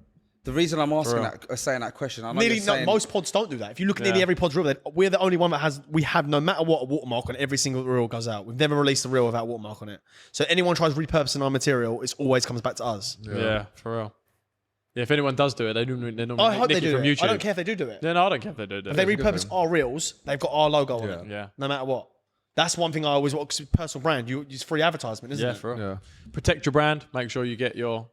the reason I'm asking saying that question, I know Nearly you're saying, most pods don't do that. If you look at nearly every pod's reel, we're the only one that we have no matter what a watermark on every single reel goes out. We've never released a reel without a watermark on it. So anyone tries repurposing our material, it always comes back to us. Yeah, for real. Yeah, if anyone does do it, they normally I hope nick they it do from it. YouTube. I don't care if they do it. Yeah, no, I don't care if they do it. If they repurpose our reels, they've got our logo on it. Yeah. No matter what. That's one thing I always want, because personal brand, you use free advertisement, isn't Yeah, it? for real. Yeah. Protect your brand. Make sure you get your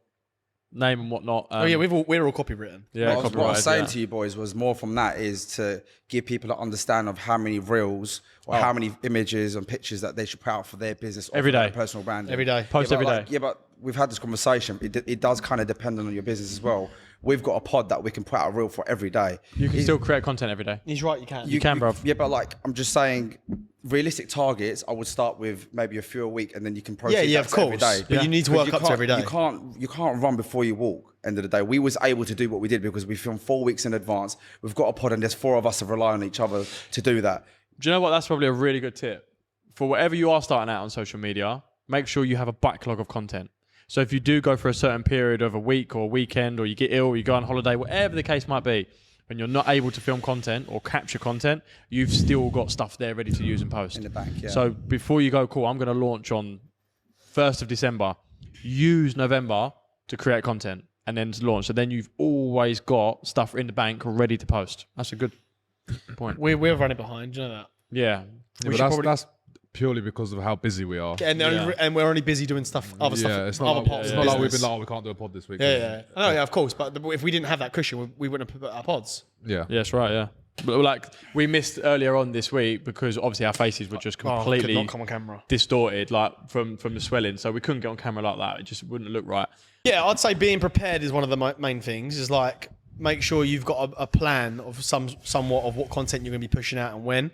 name and whatnot. Oh yeah, we're all copywritten. yeah, what I was copyrighted, saying yeah. to you boys was more from that is to give people an understand of how many reels or how many images and pictures that they should put out for their business or Every for their day. personal branding. Every day. Post yeah, every but day. Yeah, but we've had this conversation. It does kind of depend on your business as well. We've got a pod that we can put out a reel for every day. You can still create content every day. He's right, you can. You can, bruv. Yeah, but like I'm just saying, realistic targets. I would start with maybe a few a week, and then you can proceed. Yeah, that of to every course. day. But you need to Because work up to every day. You can't run before you walk. End of the day, we was able to do what we did because we filmed 4 weeks in advance. We've got a pod, and there's 4 of us that rely on each other to do that. Do you know what? That's probably a really good tip. For whatever you are starting out on social media, make sure you have a backlog of content. So if you do go for a certain period of a week or a weekend, or you get ill, or you go on holiday, whatever the case might be, when you're not able to film content or capture content, you've still got stuff there ready to use and post. In the bank, yeah. So before you go, cool, I'm going to launch on 1st of December. Use November to create content and then to launch. So then you've always got stuff in the bank ready to post. That's a good point. We're running behind, do you know that? Yeah. But that's purely because of how busy we are. And we're only busy doing stuff, other stuff, It's not, other like, pods. it's not like we've been like, oh, we can't do a pod this week. Yeah. Oh, yeah, of course. But if we didn't have that cushion, we wouldn't have put our pods. Yeah. Yes, right, yeah. But like we missed earlier on this week because obviously our faces were just Could completely not come on camera. distorted, like from the swelling. So we couldn't get on camera like that. It just wouldn't look right. Yeah, I'd say being prepared is one of the main things. Is like make sure you've got a plan of somewhat of what content you're going to be pushing out and when.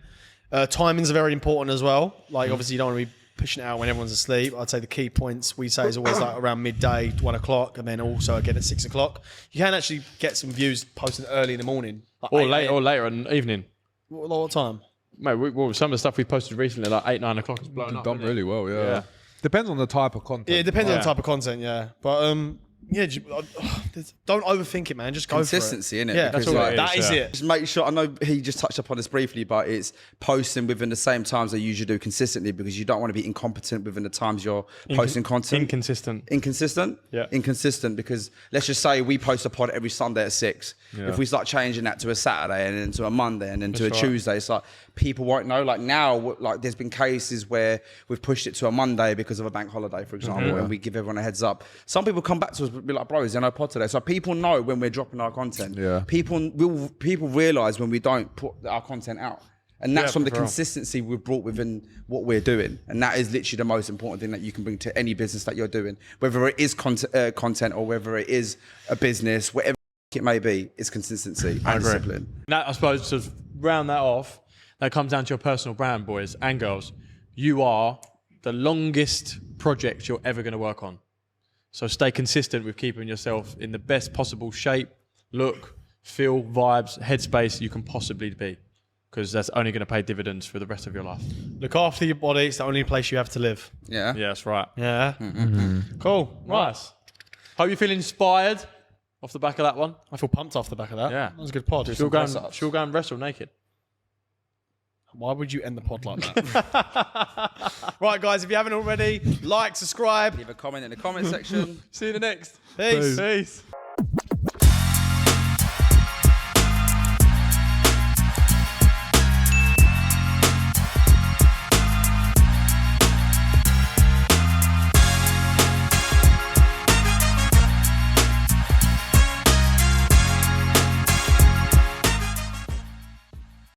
Timings are very important as well. Like obviously you don't want to be pushing it out when everyone's asleep. I'd say the key points we say is always like around midday, 1 o'clock, and then also again at 6 o'clock. You can actually get some views posted early in the morning. Like Or 8 late, a.m. or later in the evening. What time? Mate, some of the stuff we posted recently, like 8, 9 o'clock, is blown up. Done isn't it? really well, yeah. Yeah. Depends on the type of content. Yeah, it depends on Yeah. the type of content, yeah. But yeah, don't overthink it, man. Just go Consistency, for it. innit? Yeah, Because, all like, it that is yeah. it. Just make sure, I know he just touched upon this briefly, but it's posting within the same times they usually do consistently, because you don't want to be incompetent within the times you're posting content. Inconsistent. Inconsistent? Yeah. Inconsistent, because let's just say we post a pod every Sunday at 6. If we start changing that to a Saturday and then to a Monday and then to a Tuesday, it's like people won't know. Like now, like there's been cases where we've pushed it to a Monday because of a bank holiday, for example, and we give everyone a heads up. Some people come back to us and be like, bro, is there no pod today? So people know when we're dropping our content. Yeah. People realise when we don't put our content out. And that's from the consistency we've brought within what we're doing. And that is literally the most important thing that you can bring to any business that you're doing. Whether it is content or whether it is a business, whatever it may be, it's consistency and discipline. Now, I suppose to round that off, that comes down to your personal brand, boys and girls. You are the longest project you're ever going to work on. So stay consistent with keeping yourself in the best possible shape, look, feel, vibes, headspace you can possibly be. Because that's only going to pay dividends for the rest of your life. Look after your body. It's the only place you have to live. Yeah. Yeah, that's right. Yeah. Cool. Nice. Hope you feel inspired off the back of that one. I feel pumped off the back of that. Yeah. That was a good pod. She'll go and wrestle naked. Why would you end the pod like that? Right, guys, if you haven't already, like, subscribe. Leave a comment in the comment section. See you in the next. Peace. Peace.